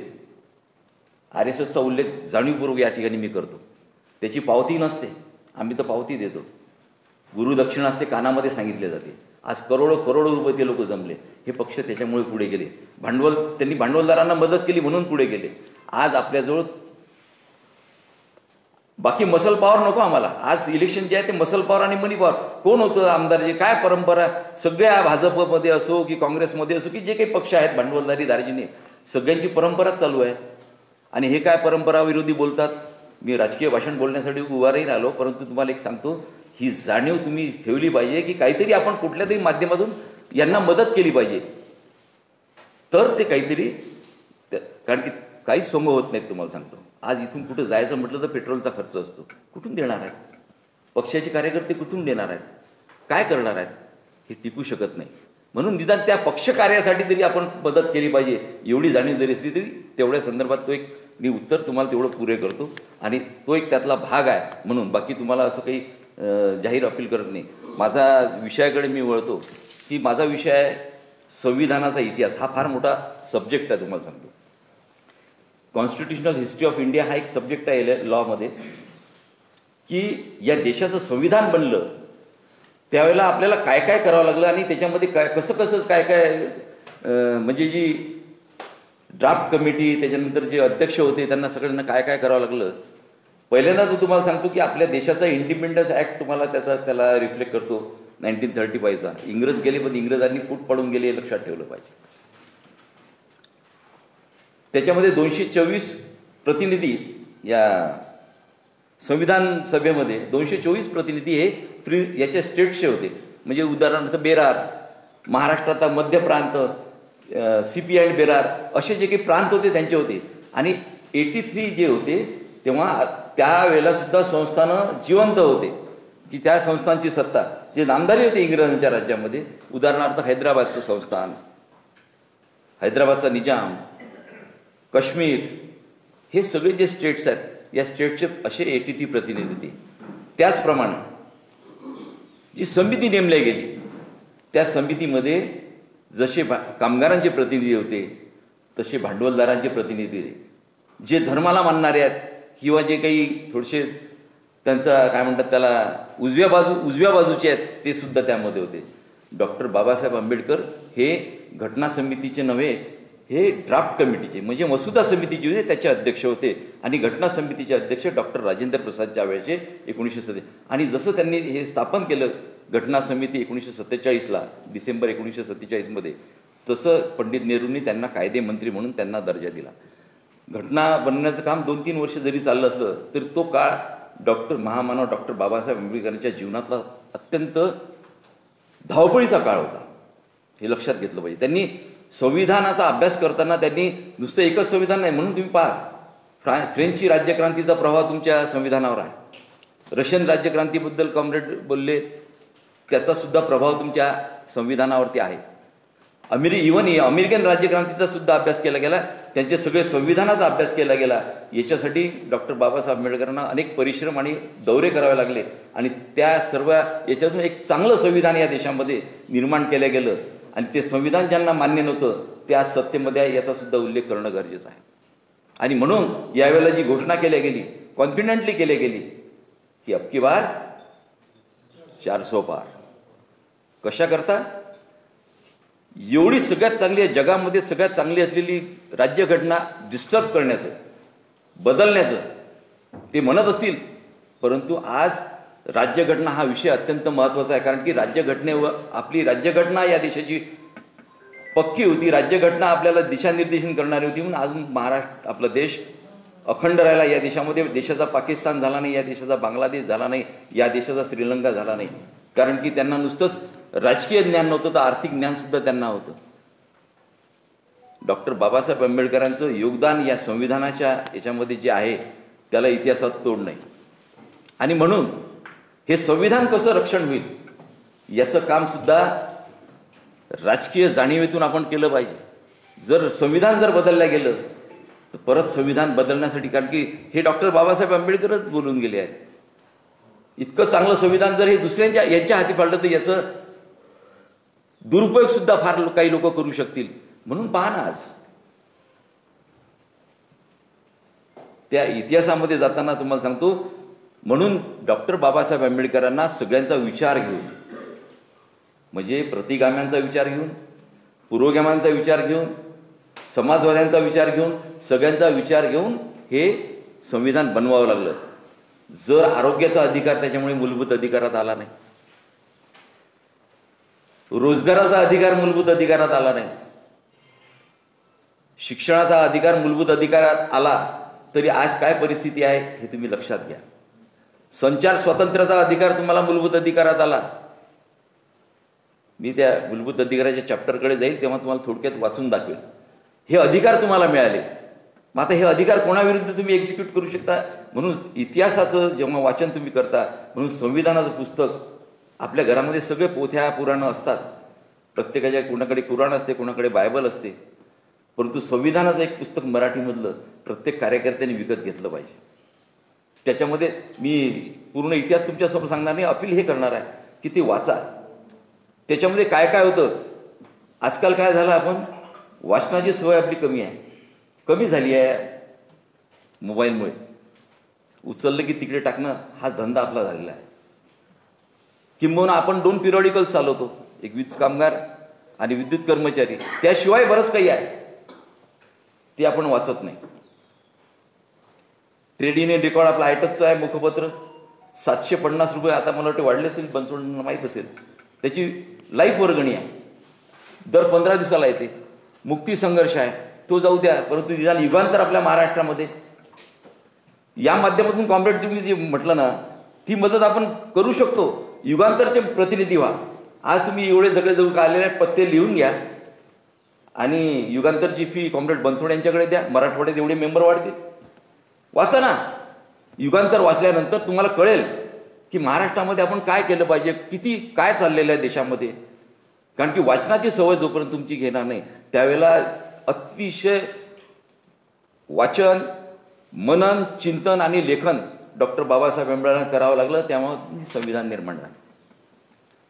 Speaker 6: RSSचा उल्लेख जाणीवपूर्वक या ठिकाणी मी करतो. त्याची पावती नसते, आम्ही तर पावती देतो. गुरुदक्षिणा असते, कानामध्ये सांगितले जाते. आज करोडो रुपये ते लोक जमले. हे पक्ष त्याच्यामुळे पुढे गेले. त्यांनी भांडवलदारांना मदत केली म्हणून पुढे गेले. आज आपल्याजवळ बाकी मसल पॉवर नको आम्हाला. आज इलेक्शन जे आहे ते मसल पॉवर आणि मनी पॉवर. कोण होतं आमदार, जे काय परंपरा, सगळ्या भाजपमध्ये असो की काँग्रेसमध्ये असो की जे काही पक्ष आहेत भांडवलदारी दार्जिने, सगळ्यांची परंपराच चालू आहे. आणि हे काय परंपरा विरोधी बोलतात. मी राजकीय भाषण बोलण्यासाठी उभारही राहिलो, परंतु तुम्हाला एक सांगतो, ही जाणीव तुम्ही ठेवली पाहिजे की काहीतरी आपण कुठल्या तरी माध्यमातून यांना मदत केली पाहिजे, तर ते काहीतरी, कारण की काहीच सोंग होत नाहीत. तुम्हाला सांगतो, आज इथून कुठं जायचं म्हटलं तर पेट्रोलचा खर्च असतो. कुठून देणार आहेत? पक्षाचे कार्यकर्ते कुठून देणार आहेत? काय करणार आहेत? हे टिकू शकत नाही. म्हणून निदान त्या पक्ष कार्यासाठी तरी आपण मदत केली पाहिजे, एवढी जाणीव जरी असली तरी तेवढ्या संदर्भात तो एक मी उत्तर तुम्हाला तेवढं पुरे करतो आणि तो एक त्यातला भाग आहे. म्हणून बाकी तुम्हाला असं काही जाहीर अपील करत नाही. माझा विषयाकडे मी वळतो की माझा विषय आहे संविधानाचा इतिहास. हा फार मोठा सब्जेक्ट आहे. तुम्हाला सांगतो, कॉन्स्टिट्युशनल हिस्ट्री ऑफ इंडिया हा एक सब्जेक्ट आहे लॉमध्ये, की या देशाचं संविधान बनलं त्यावेळेला आपल्याला काय काय करावं लागलं आणि त्याच्यामध्ये काय कसं काय म्हणजे जी ड्राफ्ट कमिटी, त्याच्यानंतर जे अध्यक्ष होते त्यांना सगळ्यांना काय काय करावं लागलं. पहिल्यांदा तो तुम्हाला सांगतो की आपल्या देशाचा इंडिपेंडन्स ॲक्ट तुम्हाला त्याला रिफ्लेक्ट करतो 1935चा. इंग्रज गेले, पण इंग्रजांनी फूट पाडून गेले हे लक्षात ठेवलं पाहिजे. त्याच्यामध्ये 224 प्रतिनिधी, या संविधान सभेमध्ये 224 प्रतिनिधी हे याच्या स्टेट्सचे होते. म्हणजे उदाहरणार्थ बेरार, महाराष्ट्राचा मध्य प्रांत, CP अँड बेरार, असे जे काही प्रांत होते त्यांचे होते. आणि 83 जे होते तेव्हा त्यावेळेला सुद्धा संस्थानं जिवंत होते, की त्या संस्थांची सत्ता जे नामधारी होते इंग्रजांच्या राज्यामध्ये, उदाहरणार्थ हैदराबादचं संस्थान, हैदराबादचा निजाम, काश्मीर, हे सगळे जे स्टेट्स आहेत या स्टेटचे असे 83 प्रतिनिधी होते. त्याचप्रमाणे जी समिती नेमल्या गेली त्या समितीमध्ये जसे कामगारांचे प्रतिनिधी होते तसे भांडवलदारांचे प्रतिनिधी होते. जे धर्माला मानणारे आहेत किंवा जे काही थोडेसे त्यांचा काय म्हणतात त्याला उजव्या बाजूचे आहेत ते सुद्धा त्यामध्ये होते. डॉक्टर बाबासाहेब आंबेडकर हे घटना समितीचे नव्हे, हे ड्राफ्ट कमिटीचे म्हणजे मसुदा समितीचे होते, त्याचे अध्यक्ष होते. आणि घटना समितीचे अध्यक्ष डॉक्टर राजेंद्र प्रसाद त्यावेळेचे 1970. आणि जसं त्यांनी हे स्थापन केलं घटना समिती 1947ला, डिसेंबर 1947मध्ये, तसं पंडित नेहरूंनी त्यांना कायदेमंत्री म्हणून त्यांना दर्जा दिला. घटना बनण्याचं काम 2-3 वर्ष जरी चाललं असलं तरी तो काळ महामानव डॉक्टर बाबासाहेब आंबेडकरांच्या जीवनातला अत्यंत धावपळीचा काळ होता. हे लक्षात घेतलं पाहिजे. त्यांनी संविधानाचा अभ्यास करताना त्यांनी नुसतं एकच संविधान नाही, म्हणून तुम्ही पहा फ्रेंचची राज्यक्रांतीचा प्रभाव तुमच्या संविधानावर आहे. रशियन राज्यक्रांतीबद्दल कॉम्रेड बोलले, त्याचा सुद्धा प्रभाव तुमच्या संविधानावरती आहे. इव्हन अमेरिकन राज्यक्रांतीचा सुद्धा अभ्यास केला गेला, त्यांचे सगळे संविधानाचा अभ्यास केला गेला. याच्यासाठी डॉक्टर बाबासाहेब आंबेडकरांना अनेक परिश्रम आणि दौरे करावे लागले आणि त्या सर्व याच्यातून एक चांगलं संविधान या देशामध्ये निर्माण केलं गेलं. आणि ते संविधान ज्यांना मान्य नव्हतं ते आज सत्तेमध्ये आहे, याचा सुद्धा उल्लेख करणं गरजेचं आहे. आणि म्हणून यावेळेला जी घोषणा केली गेली, कॉन्फिडेंटली केली गेली की अब की बार 400 पार. कशा करता? एवढी सगळ्यात चांगली आहे जगामध्ये, सगळ्यात चांगली असलेली राज्यघटना डिस्टर्ब करण्याचं, बदलण्याचं ते म्हणत असतील. परंतु आज राज्यघटना हा विषय अत्यंत महत्त्वाचा आहे, कारण की राज्यघटनेवर आपली राज्यघटना या देशाची पक्की होती. राज्यघटना आपल्याला दिशानिर्देशन करणारी होती. म्हणून अजून महाराष्ट्र आपला देश अखंड राहिला. या देशामध्ये देशाचा पाकिस्तान झाला नाही, या देशाचा बांगलादेश झाला नाही, या देशाचा श्रीलंका झाला नाही. कारण की त्यांना नुसतंच राजकीय ज्ञान नव्हतं तर आर्थिक ज्ञानसुद्धा त्यांना होतं. डॉक्टर बाबासाहेब आंबेडकरांचं योगदान या संविधानाच्या याच्यामध्ये जे आहे त्याला इतिहासात तोड नाही. आणि म्हणून हे संविधान कसं रक्षण होईल याचं कामसुद्धा राजकीय जाणीवेतून आपण केलं पाहिजे. जर संविधान जर बदललं गेलं तर परत संविधान बदलण्यासाठी, कारण की हे डॉक्टर बाबासाहेब आंबेडकरच बोलून गेले आहेत, इतकं चांगलं संविधान जर हे दुसऱ्यांच्या यांच्या हाती पाडलं तर याचं दुरुपयोग सुद्धा फार काही लोक करू शकतील. म्हणून पहा ना, आज त्या इतिहासामध्ये जाताना तुम्हाला सांगतो, म्हणून डॉक्टर बाबासाहेब आंबेडकरांना सगळ्यांचा विचार घेऊन, म्हणजे प्रतिगाम्यांचा विचार घेऊन, पुरोगाम्यांचा विचार घेऊन, समाजवाद्यांचा विचार घेऊन, सगळ्यांचा विचार घेऊन हे संविधान बनवावं लागलं. जर आरोग्याचा अधिकार त्याच्यामुळे मूलभूत अधिकारात आला नाही, रोजगाराचा अधिकार मूलभूत अधिकारात आला नाही, शिक्षणाचा अधिकार मूलभूत अधिकारात आला, तरी आज काय परिस्थिती आहे हे तुम्ही लक्षात घ्या. संचार स्वातंत्र्याचा अधिकार तुम्हाला मूलभूत अधिकारात आला. मी त्या मूलभूत अधिकाराच्या चॅप्टरकडे जाईल तेव्हा तुम्हाला थोडक्यात वाचून दाखवेल. हे अधिकार तुम्हाला मिळाले, मग आता हे अधिकार कोणाविरुद्ध तुम्ही एक्झिक्यूट करू शकता. म्हणून इतिहासाचं जेव्हा वाचन तुम्ही करता, म्हणून संविधानाचं पुस्तक आपल्या घरामध्ये सगळे पोथ्या पुराणं असतात. प्रत्येकाच्या कोणाकडे कुराण असते, कोणाकडे बायबल असते, परंतु संविधानाचं एक पुस्तक मराठीमधलं प्रत्येक कार्यकर्त्यांनी विकत घेतलं पाहिजे. त्याच्यामध्ये मी पूर्ण इतिहास तुमच्यासमोर सांगणार नाही, अपील हे करणार आहे की ते वाचा. त्याच्यामध्ये काय काय होतं. आजकाल काय झालं, आपण वाचनाची सवय आपली कमी झाली आहे. मोबाईलमुळे उचललं की तिकडे टाकणं हा धंदा आपला झालेला आहे. किंबहुना आपण 2 पिरियॉडिकल चालवतो, एक वीज कामगार आणि विद्युत कर्मचारी, त्याशिवाय बरंच काही आहे ते आपण वाचत नाही. ट्रेड युनियन रेकॉर्ड आपला आयटकचं आहे मुखपत्र, 750 रुपये आता मला वाटते वाढले असेल, बनसोडांना माहीत असेल. त्याची लाईफ वर्गणी आहे, दर 15 दिवसाला येते. मुक्ती संघर्ष आहे, तो जाऊ द्या, परंतु निदान युगांतर आपल्या महाराष्ट्रामध्ये या माध्यमातून कॉम्रेड तुम्ही जे म्हटलं ना, ती मदत आपण करू शकतो. युगांतरचे प्रतिनिधी व्हा. आज तुम्ही एवढे सगळे जवळ आलेले पत्ते लिहून घ्या आणि युगांतरची फी कॉम्रेड बनसोड यांच्याकडे द्या. मराठवाड्यात एवढे मेंबर वाढतील. वाचा ना. युगांतर वाचल्यानंतर तुम्हाला कळेल की महाराष्ट्रामध्ये आपण काय केलं पाहिजे, किती काय चाललेलं आहे देशामध्ये. कारण की वाचनाची सवय जोपर्यंत तुमची घेणार नाही त्यावेळेला अतिशय वाचन, मनन, चिंतन आणि लेखन डॉक्टर बाबासाहेब आंबेडकरांना करावं लागलं. त्यामुळे संविधान निर्माण झालं.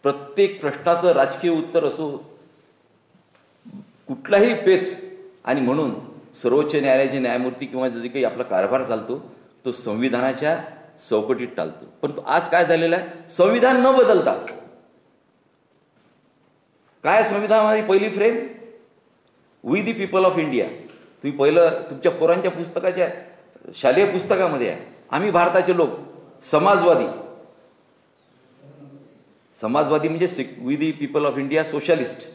Speaker 6: प्रत्येक प्रश्नाचं राजकीय उत्तर असो, कुठलाही पेच. आणि म्हणून सर्वोच्च न्यायालयाचे न्यायमूर्ती किंवा जे काही आपला कारभार चालतो तो संविधानाच्या चौकटीत चालतो. परंतु आज काय झालेलं आहे, संविधान न बदलता काय संविधानाची पहिली frame, we the people of India. तुम्ही पहिलं तुमच्या पोरांच्या पुस्तकाच्या शालेय पुस्तकामध्ये आहे, आम्ही भारताचे लोक. समाजवादी म्हणजे we the people of India, socialist,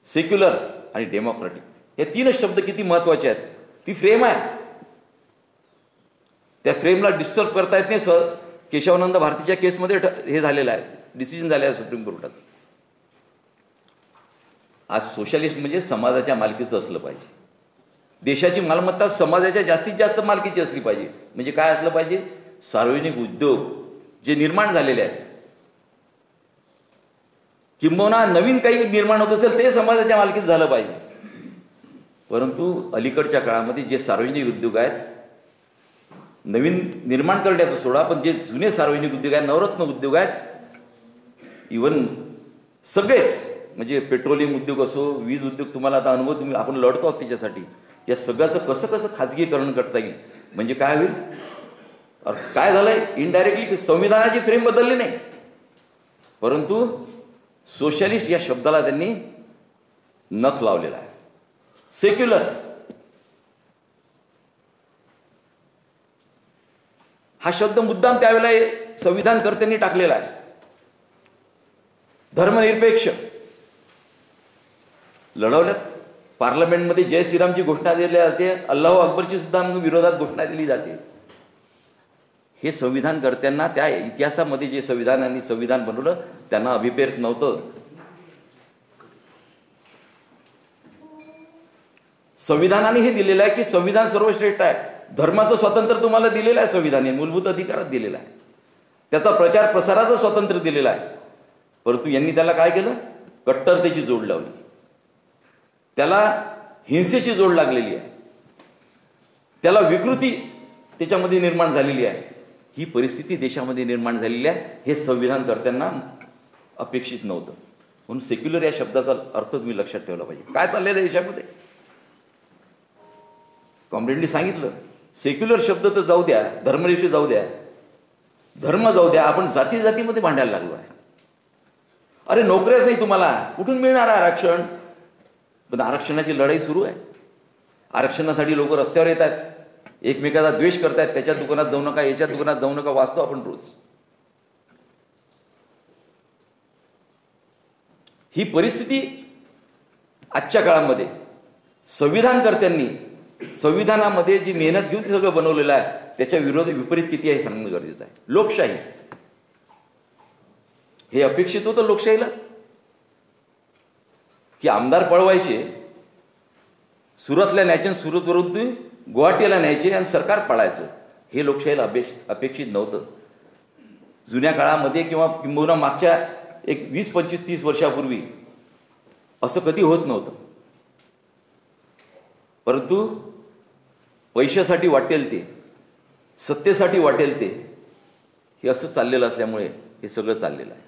Speaker 6: secular आणि डेमोक्रॅटिक. हे 3 शब्द किती महत्वाचे आहेत. ती फ्रेम आहे, त्या फ्रेमला डिस्टर्ब करता येत नाही. केशवानंद भारतीच्या केसमध्ये हे झालेलं आहे, डिसिजन झालेलं आहे सुप्रीम कोर्टाचं. आज सोशलिस्ट म्हणजे समाजाच्या मालकीचं असलं पाहिजे. देशाची मालमत्ता समाजाच्या जास्तीत जास्त मालकीची असली पाहिजे. म्हणजे काय असलं पाहिजे? सार्वजनिक उद्योग जे निर्माण झालेले आहेत, किंबहुना नवीन काही निर्माण होत असेल ते समाजाच्या मालकीत झालं पाहिजे. परंतु अलीकडच्या काळामध्ये जे सार्वजनिक उद्योग आहेत, नवीन निर्माण करण्याचं सोडा, पण जे जुने सार्वजनिक उद्योग आहेत, नवरत्न उद्योग आहेत, इवन सगळेच म्हणजे पेट्रोलियम उद्योग असो, वीज उद्योग, तुम्हाला आता अनुभव आपण लढतो आहोत त्याच्यासाठी. या सगळ्याचं कसं कसं खाजगीकरण करता येईल. म्हणजे काय होईल? काय झालंय? इनडायरेक्टली संविधानाची फ्रेम बदलली नाही, परंतु सोशलिस्ट या शब्दाला त्यांनी नख लावलेला आहे. सेक्युलर हा शब्द मुद्दाम त्यावेळेला संविधानकर्त्यांनी टाकलेला आहे. धर्मनिरपेक्ष लढवल्यात. पार्लमेंटमध्ये जय श्रीरामची घोषणा दिली जाते, अल्लाह अकबरची सुद्धा विरोधात घोषणा दिली जाते. हे संविधानकर्त्यांना त्या इतिहासामध्ये जे संविधानाने संविधान बनवलं त्यांना अभिप्रेत नव्हतं. संविधानाने हे दिलेलं आहे की संविधान सर्वश्रेष्ठ आहे. धर्माचं स्वातंत्र्य तुम्हाला दिलेलं आहे संविधानाने, मूलभूत अधिकारात दिलेला आहे. त्याचा प्रचार प्रसाराचं स्वातंत्र्य दिलेलं आहे. परंतु यांनी त्याला काय केलं? कट्टरतेची जोड लावली, त्याला हिंसेची जोड लागलेली आहे, त्याला विकृती त्याच्यामध्ये निर्माण झालेली आहे. ही परिस्थिती देशामध्ये निर्माण झालेली आहे. हे संविधानकर्त्यांना अपेक्षित नव्हतं. म्हणून सेक्युलर या शब्दाचा अर्थ तुम्ही लक्षात ठेवला पाहिजे. काय चाललेलं आहे देशामध्ये? कॉम्रेडनी सांगितलं, सेक्युलर शब्द तर जाऊ द्या, धर्मनिरपेक्ष जाऊ द्या, धर्म जाऊ द्या, आपण जाती जातीमध्ये भांडायला लागलो आहे. अरे नोकऱ्याच नाही तुम्हाला, कुठून मिळणार आरक्षण? पण आरक्षणाची लढाई सुरू आहे. आरक्षणासाठी लोक रस्त्यावर येतात, एकमेकाचा द्वेष करतात. त्याच्या दुकानात जाऊ नका, याच्या दुकानात जाऊ नका, वाचतो आपण रोज. ही परिस्थिती आजच्या काळामध्ये संविधानकर्त्यांनी संविधानामध्ये जी मेहनत घेऊन सगळं बनवलेलं आहे त्याच्या विपरीत किती आहे सांगणं गरजेचं आहे. लोकशाही हे अपेक्षित होतं लोकशाहीला की आमदार पळवायचे, सुरतला न्यायचे, सुरतवरून गुवाहाटीला न्यायचे आणि सरकार पाळायचं. हे लोकशाहीला अपेक्षित नव्हतं. जुन्या काळामध्ये किंवा किंबहुना मागच्या एक 20, 25, 30 वर्षापूर्वी असं कधी होत नव्हतं. परंतु पैशासाठी वाटेल ते, सत्तेसाठी वाटेल ते, हे असं चाललेलं असल्यामुळे हे सगळं चाललेलं आहे.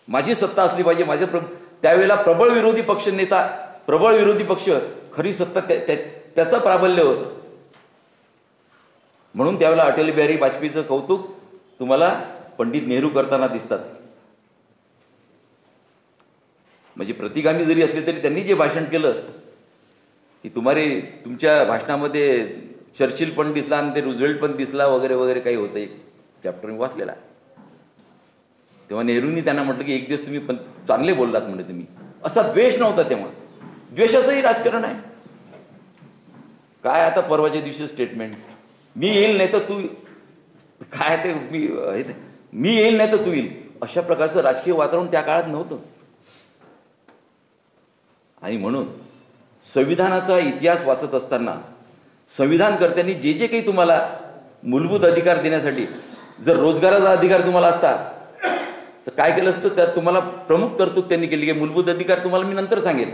Speaker 6: माझी सत्ता असली पाहिजे, माझ्या त्यावेळेला प्रबळ विरोधी पक्ष नेता, प्रबळ विरोधी पक्ष, खरी सत्ता त्याचं प्राबल्य होतं. म्हणून त्यावेळेला अटल बिहारी वाजपेयीचं कौतुक तुम्हाला पंडित नेहरू करताना दिसतात. म्हणजे प्रतिगामी जरी असले तरी त्यांनी जे भाषण केलं की तुमच्या भाषणामध्ये चर्चिल पण दिसला आणि ते रुझवेल्ट पण दिसला वगैरे वगैरे काही होतं. एक चॅप्टर मी वाचलेला. तेव्हा नेहरूंनी त्यांना म्हटलं की एक दिवस तुम्ही पण चांगले बोललात म्हणजे तुम्ही. असा द्वेष नव्हता तेव्हा. द्वेषाचंही राजकारण आहे. काय आता परवाच्या दिवशी स्टेटमेंट, मी येईल नाही तर तू, काय ते मी येईल नाही तर तू येईल, अशा प्रकारचं राजकीय वातावरण त्या काळात नव्हतं. आणि म्हणून संविधानाचा इतिहास वाचत असताना संविधानकर्त्यांनी जे जे काही तुम्हाला मूलभूत अधिकार देण्यासाठी, जर रोजगाराचा अधिकार तुम्हाला असता तर काय केलं असतं? त्यात तुम्हाला प्रमुख तरतूद त्यांनी केली की मूलभूत अधिकार तुम्हाला मी नंतर सांगेल,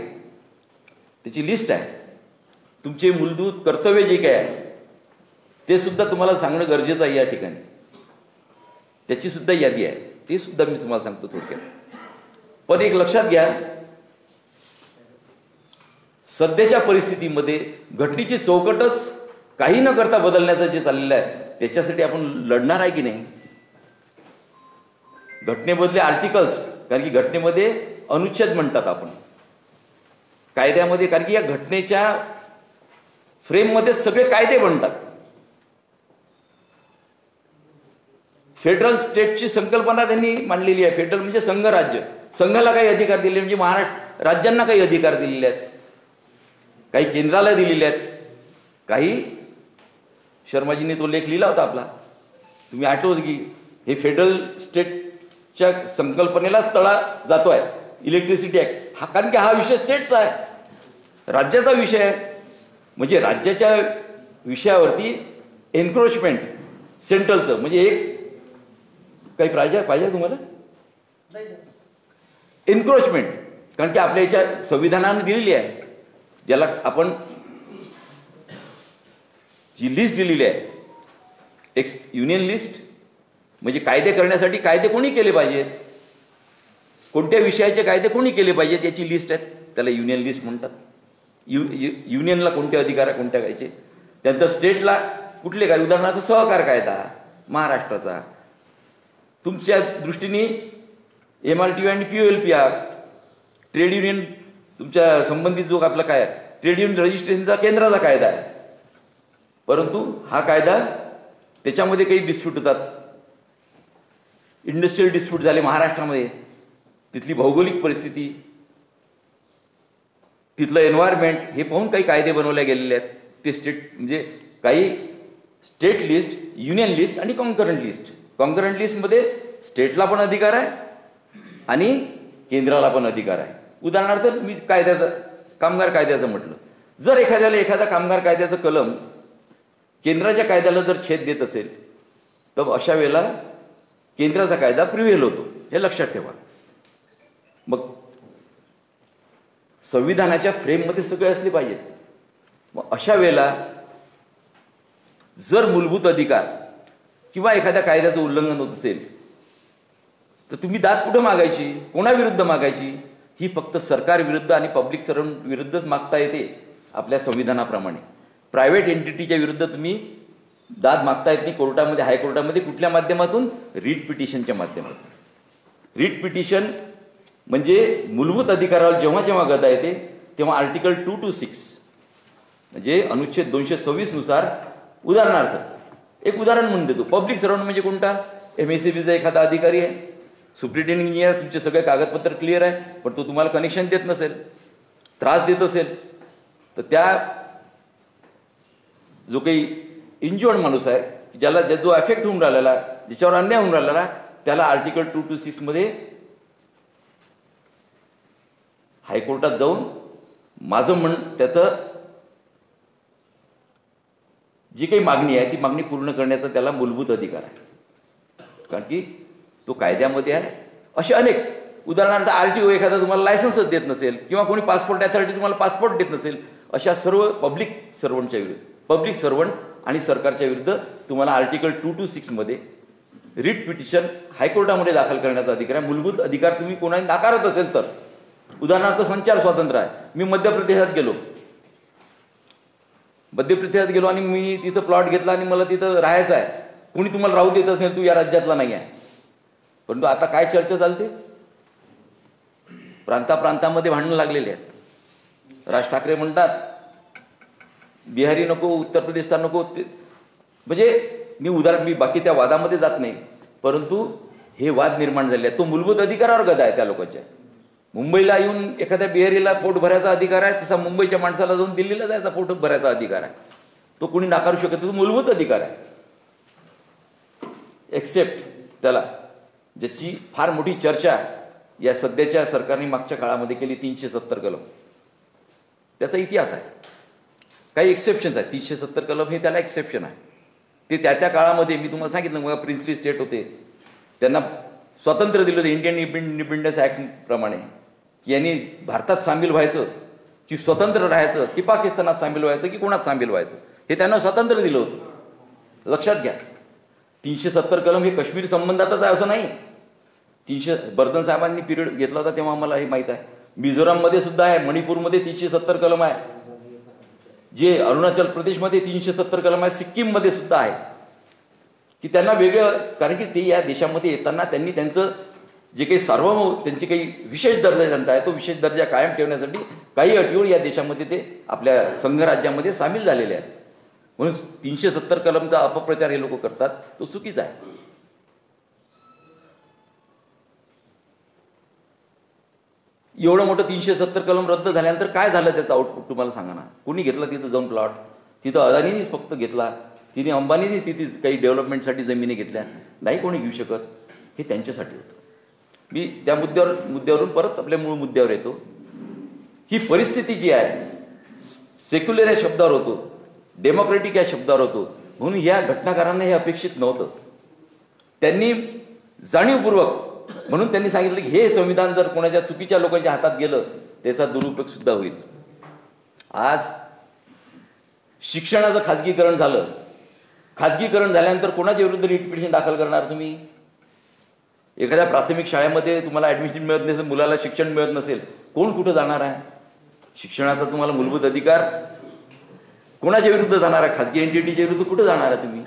Speaker 6: त्याची लिस्ट आहे. तुमचे मूलभूत कर्तव्य जे काय आहे ते सुद्धा तुम्हाला सांगणं गरजेचं आहे. या ठिकाणी त्याची सुद्धा यादी आहे, ते सुद्धा मी तुम्हाला सांगतो थोडक्यात. पण एक लक्षात घ्या, सध्याच्या परिस्थितीमध्ये घटनेची चौकटच काही न करता बदलण्याचं जे चाललेलं आहे त्याच्यासाठी आपण लढणार आहे की नाही? घटनेमधले आर्टिकल्स, कारण की घटनेमध्ये अनुच्छेद म्हणतात आपण कायद्यामध्ये, कारण की या घटनेच्या फ्रेममध्ये सगळे कायदे बनतात. फेडरल स्टेटची संकल्पना त्यांनी मांडलेली आहे. फेडरल म्हणजे संघराज्य. संघाला काही अधिकार दिले, म्हणजे महाराष्ट्र राज्यांना काही अधिकार दिलेले आहेत, काही केंद्राला दिलेले आहेत, काही शर्माजींनी तो लेख लिहिला होता आपला, तुम्ही आठवत की हे फेडरल स्टेटच्या संकल्पनेलाच तडा जातोय. इलेक्ट्रिसिटी ॲक्ट हा, कारण की हा विषय स्टेटचा आहे, राज्याचा विषय आहे. म्हणजे राज्याच्या विषयावरती एन्क्रोचमेंट सेंट्रलचं, म्हणजे एक काही पाहिजे तुम्हाला एन्क्रोचमेंट, कारण की आपल्या याच्या संविधानाने दिलेली आहे, ज्याला आपण जी लिस्ट दिलेली आहे युनियन लिस्ट, म्हणजे कायदे करण्यासाठी कायदे कोणी केले पाहिजेत, कोणत्या विषयाचे कायदे कोणी केले पाहिजेत याची लिस्ट आहे, त्याला युनियन लिस्ट म्हणतात. युनियनला कोणते अधिकार आहे कोणत्या कायचे, त्यानंतर स्टेटला कुठले काय, उदाहरणार्थ सहकार कायदा महाराष्ट्राचा, तुमच्या दृष्टीने MRTO आणि QLPR, ट्रेड युनियन तुमच्या संबंधित जो आपला काय ट्रेड युनियन रजिस्ट्रेशनचा केंद्राचा कायदा आहे, परंतु हा कायदा त्याच्यामध्ये काही डिस्प्यूट होतात, इंडस्ट्रियल डिस्प्यूट झाले महाराष्ट्रामध्ये, तिथली भौगोलिक परिस्थिती, तिथलं एन्व्हायरमेंट हे पाहून काही कायदे बनवले गेलेले आहेत. ते स्टेट म्हणजे काही स्टेट लिस्ट, युनियन लिस्ट आणि कॉन्करंट लिस्ट. कॉन्करंट लिस्टमध्ये स्टेटला पण अधिकार आहे आणि केंद्राला पण अधिकार आहे. उदाहरणार्थ मी कामगार कायद्याचं म्हटलं, जर एखादा कामगार कायद्याचं कलम केंद्राच्या कायद्याला जर छेद देत असेल तर अशा वेळेला केंद्राचा कायदा प्रिव्हेल होतो, हे लक्षात ठेवा. मग संविधानाच्या फ्रेममध्ये सगळे असले पाहिजेत. मग अशा वेळेला जर मूलभूत अधिकार किंवा एखाद्या कायद्याचं उल्लंघन होत असेल तर तुम्ही दाद कुठं मागायची, कोणाविरुद्ध मागायची, ही फक्त सरकार विरुद्ध आणि पब्लिक सर्वंट विरुद्धच मागता येते आपल्या संविधानाप्रमाणे. प्रायव्हेट एंटिटीच्या विरुद्ध तुम्ही दाद मागता येत नाही कोर्टामध्ये, हायकोर्टामध्ये. कुठल्या माध्यमातून? रीट पिटिशनच्या माध्यमातून. रीट पिटिशन म्हणजे मूलभूत अधिकारावर जेव्हा जेव्हा गदा येते तेव्हा आर्टिकल 226 म्हणजे अनुच्छेद 226 नुसार, उदाहरणार्थ एक उदाहरण म्हणून देतो, पब्लिक सर्वंट म्हणजे कोणता, MSEBचा एखादा अधिकारी आहे, सुप्रिटेंडिंग इंजिनियर, तुमचे सगळे कागदपत्र क्लिअर आहे, पण तो तुम्हाला कनेक्शन देत नसेल, त्रास देत असेल, तर त्या जो काही इंज्युअर्ड माणूस आहे, ज्याला जो अफेक्ट होऊन राहिलेला, ज्याच्यावर अन्याय होऊन राहिलेला, त्याला आर्टिकल 226 मध्ये हायकोर्टात जाऊन माझं त्याचं जी काही मागणी आहे ती मागणी पूर्ण करण्याचा त्याला मूलभूत अधिकार आहे, कारण की तो कायद्यामध्ये आहे. असे अनेक उदाहरणार्थ RTO एखादा तुम्हाला लायसन्सच देत नसेल किंवा कोणी पासपोर्ट अथॉरिटी तुम्हाला पासपोर्ट देत नसेल, अशा सर्व पब्लिक सर्वंटच्या विरुद्ध, पब्लिक सर्वंट आणि सरकारच्या विरुद्ध तुम्हाला आर्टिकल 226 मध्ये रीट पिटिशन हायकोर्टामध्ये दाखल करण्याचा अधिकार आहे. मूलभूत अधिकार तुम्ही कोणाला नाकारत असेल तर, उदाहरणार्थ संचार स्वातंत्र्य आहे, मी मध्य प्रदेशात गेलो आणि मी तिथं प्लॉट घेतला आणि मला तिथं राहायचं आहे, कोणी तुम्हाला राहू देतच नाही, तू या राज्यातला नाही आहे. परंतु आता काय चर्चा चालते, प्रांतामध्ये भांडणं लागलेले आहेत. राज ठाकरे म्हणतात बिहारी नको, उत्तर प्रदेशचा नको, म्हणजे मी बाकी त्या वादामध्ये जात नाही, परंतु हे वाद निर्माण झाले आहेत. तो मूलभूत अधिकारावर गदा आहे त्या लोकांच्या. मुंबईला येऊन एखाद्या बिहारीला पोट भरायचा अधिकार आहे, तसा मुंबईच्या माणसाला जाऊन दिल्लीला जायचा पोट भरायचा अधिकार आहे. तो कोणी नाकारू शकत, तो मूलभूत अधिकार आहे. एक्सेप्ट त्याला, ज्याची फार मोठी चर्चा या सध्याच्या सरकारने मागच्या काळामध्ये केली, 370 कलम, त्याचा इतिहास आहे. काही एक्सेप्शन्स आहेत, 370 कलम हे त्याला एक्सेप्शन आहे. ते त्या काळामध्ये मी तुम्हाला सांगितलं मग प्रिन्सली स्टेट होते, त्यांना स्वातंत्र्य दिलं होतं इंडियन इंडिपेंडन्स ॲक्ट प्रमाणे, की यांनी भारतात सामील व्हायचं की स्वतंत्र राहायचं, की पाकिस्तानात सामील व्हायचं की कोणात सामील व्हायचं, हे त्यांना स्वातंत्र्य दिलं होतं. लक्षात घ्या, 370 कलम हे काश्मीर संबंधातच आहे असं नाही. बर्दन साहेबांनी पिरियड घेतला होता तेव्हा आम्हाला हे माहीत आहे. मिझोराममध्ये सुद्धा आहे, मणिपूरमध्ये 370 कलम आहे, जे अरुणाचल प्रदेशमध्ये 370 कलम आहे, सिक्कीममध्ये सुद्धा आहे. की त्यांना वेगळं, कारण की ते या देशामध्ये येताना त्यांनी त्यांचं जे काही त्यांची काही विशेष दर्जा जनता आहे, तो विशेष दर्जा कायम ठेवण्यासाठी काही अटीवर या देशामध्ये ते आपल्या संघराज्यामध्ये सामील झालेले आहेत. म्हणून 370 कलमचा अपप्रचार हे लोक करतात, तो चुकीचा आहे. एवढं मोठं 370 कलम रद्द झाल्यानंतर काय झालं त्याचं आउटपुट तुम्हाला सांगा ना. कोणी घेतला तिथं जाऊन प्लॉट? तिथं अदानीनीच फक्त घेतला, तिने अंबानीनीच तिथे काही डेव्हलपमेंटसाठी जमिनी घेतल्या, नाही कोणी घेऊ शकत. हे त्यांच्यासाठी होतं. मी त्या मुद्द्यावरून परत आपल्या मूळ मुद्द्यावर येतो. ही परिस्थिती जी आहे, सेक्युलर या शब्दावर होतो, डेमोक्रेटिक या शब्दावर होतो, म्हणून या घटनाकारांना हे अपेक्षित नव्हतं. त्यांनी जाणीवपूर्वक म्हणून त्यांनी सांगितलं की हे संविधान जर कोणाच्या चुकीच्या लोकांच्या हातात गेलं त्याचा दुरुपयोग सुद्धा होईल. आज शिक्षणाचं खाजगीकरण झालं. खाजगीकरण झाल्यानंतर कोणाच्या विरुद्ध रिट पिटिशन दाखल करणार तुम्ही? एखाद्या प्राथमिक शाळेमध्ये तुम्हाला ॲडमिशन मिळत नसेल, मुलाला शिक्षण मिळत नसेल, कोण कुठं जाणार आहे? शिक्षणाचा तुम्हाला मूलभूत अधिकार कोणाच्या विरुद्ध जाणार आहे? खाजगी एंटिटीच्या विरुद्ध कुठं जाणार आहे तुम्ही?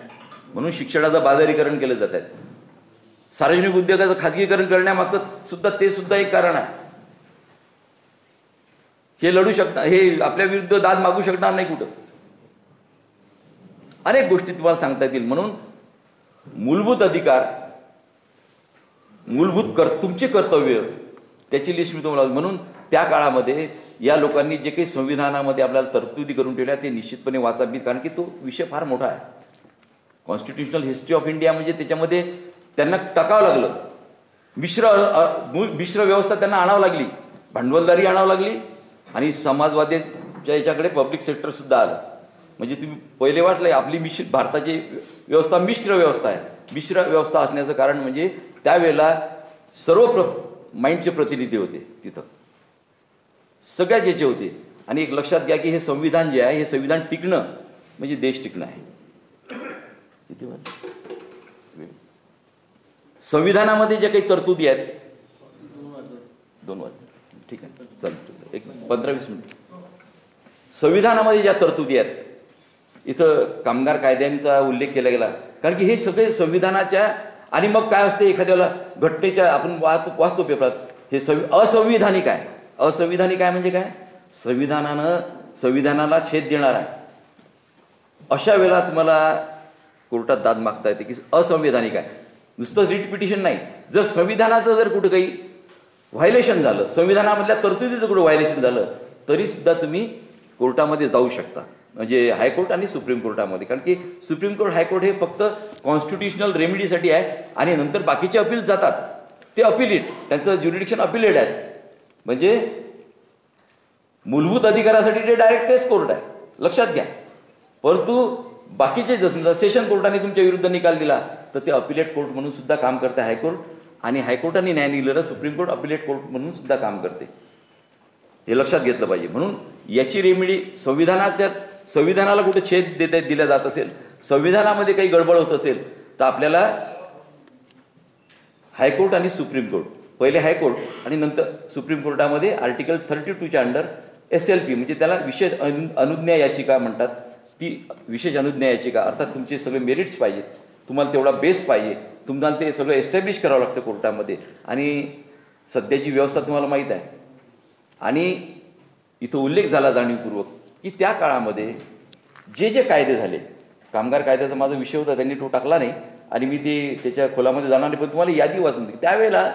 Speaker 6: म्हणून शिक्षणाचं बाजारीकरण केलं जात आहे. सार्वजनिक उद्योगाचं खाजगीकरण करण्यामागचं सुद्धा ते सुद्धा एक कारण आहे. हे लढू शकणार, हे आपल्या विरुद्ध दाद मागू शकणार नाही कुठं. अनेक गोष्टी तुम्हाला सांगता येतील. म्हणून मूलभूत अधिकार, तुमचे कर्तव्य, त्याची लिस्ट मी तुम्हाला, म्हणून त्या काळामध्ये या लोकांनी जे काही संविधानामध्ये आपल्याला तरतुदी करून ठेवल्या ते निश्चितपणे वाचावीत, कारण की तो विषय फार मोठा आहे. कॉन्स्टिट्युशनल हिस्ट्री ऑफ इंडिया म्हणजे त्याच्यामध्ये त्यांना टाकावं लागलं. मिश्र व्यवस्था त्यांना आणावं लागली, भांडवलदारी आणावं लागली आणि समाजवादाच्या याच्याकडे पब्लिक सेक्टर सुद्धा आलं. म्हणजे तुम्ही पहिले वाटलंय आपली भारताची व्यवस्था मिश्र व्यवस्था आहे. मिश्र व्यवस्था असण्याचं कारण म्हणजे त्यावेळेला सर्व माइंडचे प्रतिनिधी होते तिथं, सगळ्याच याचे होते. आणि एक लक्षात घ्या की हे संविधान जे आहे, हे संविधान टिकणं म्हणजे देश टिकणं आहे. संविधानामध्ये ज्या काही तरतुदी आहेत, 2 वाजले, ठीक आहे, चालतं, एक 15-20 मिनिट. संविधानामध्ये ज्या तरतुदी आहेत, इथं कामगार कायद्यांचा उल्लेख केला गेला, कारण की हे सगळे संविधानाच्या, आणि मग काय असते एखाद्याला घटनेच्या, आपण वाचतो पेपरात, हे असंविधानिक आहे. असंविधानिक आहे म्हणजे काय? संविधानाला छेद देणार आहे. अशा वेळेला तुम्हाला कोर्टात दाद मागता येते की असंविधानिक आहे. नुसतं रिट पिटिशन नाही, जर संविधानाचं जर कुठं काही व्हायलेशन झालं, संविधानामधल्या तरतुदीचं कुठं व्हायलेशन झालं, तरी सुद्धा तुम्ही कोर्टामध्ये जाऊ शकता. म्हणजे हायकोर्ट आणि सुप्रीम कोर्टामध्ये, कारण की सुप्रीम कोर्ट, हायकोर्ट हे फक्त कॉन्स्टिट्युशनल रेमेडीसाठी आहे आणि नंतर बाकीचे अपील जातात, ते अपिलेट, त्यांचं ज्युरिडिक्शन अपिलेट आहे. म्हणजे मूलभूत अधिकारासाठी ते डायरेक्ट तेच कोर्ट आहे, लक्षात घ्या. परंतु बाकीचे जसं सेशन कोर्टाने तुमच्या विरुद्ध निकाल दिला तर ते अपिलेट कोर्ट म्हणून सुद्धा काम करते हायकोर्ट, आणि हायकोर्टाने न्याय दिलेलं सुप्रीम कोर्ट अपिलेट कोर्ट म्हणून सुद्धा काम करते. हे लक्षात घेतलं पाहिजे. म्हणून याची रेमेडी संविधानाला कुठे छेद दिला जात असेल, संविधानामध्ये काही गडबड होत असेल, तर आपल्याला हायकोर्ट आणि सुप्रीम कोर्ट, पहिले हायकोर्ट आणि नंतर सुप्रीम कोर्टामध्ये आर्टिकल 32च्या अंडर SLP म्हणजे त्याला विशेष अनुज्ञा याचिका म्हणतात, ती विशेष अनुज्ञा याचिका, अर्थात तुमचे सगळे मेरिट्स पाहिजेत, तुम्हाला तेवढा बेस पाहिजे, तुम्हाला ते सगळं एस्टॅब्लिश करावं लागतं कोर्टामध्ये. आणि सध्याची व्यवस्था तुम्हाला माहीत आहे. आणि इथं उल्लेख झाला जाणीवपूर्वक की त्या काळामध्ये जे कायदे झाले, कामगार कायद्याचा माझा विषय होता, त्यांनी तो टाकला नाही आणि मी ते त्याच्या खोलामध्ये जाणार नाही, पण तुम्हाला यादी वाचून दे. त्यावेळेला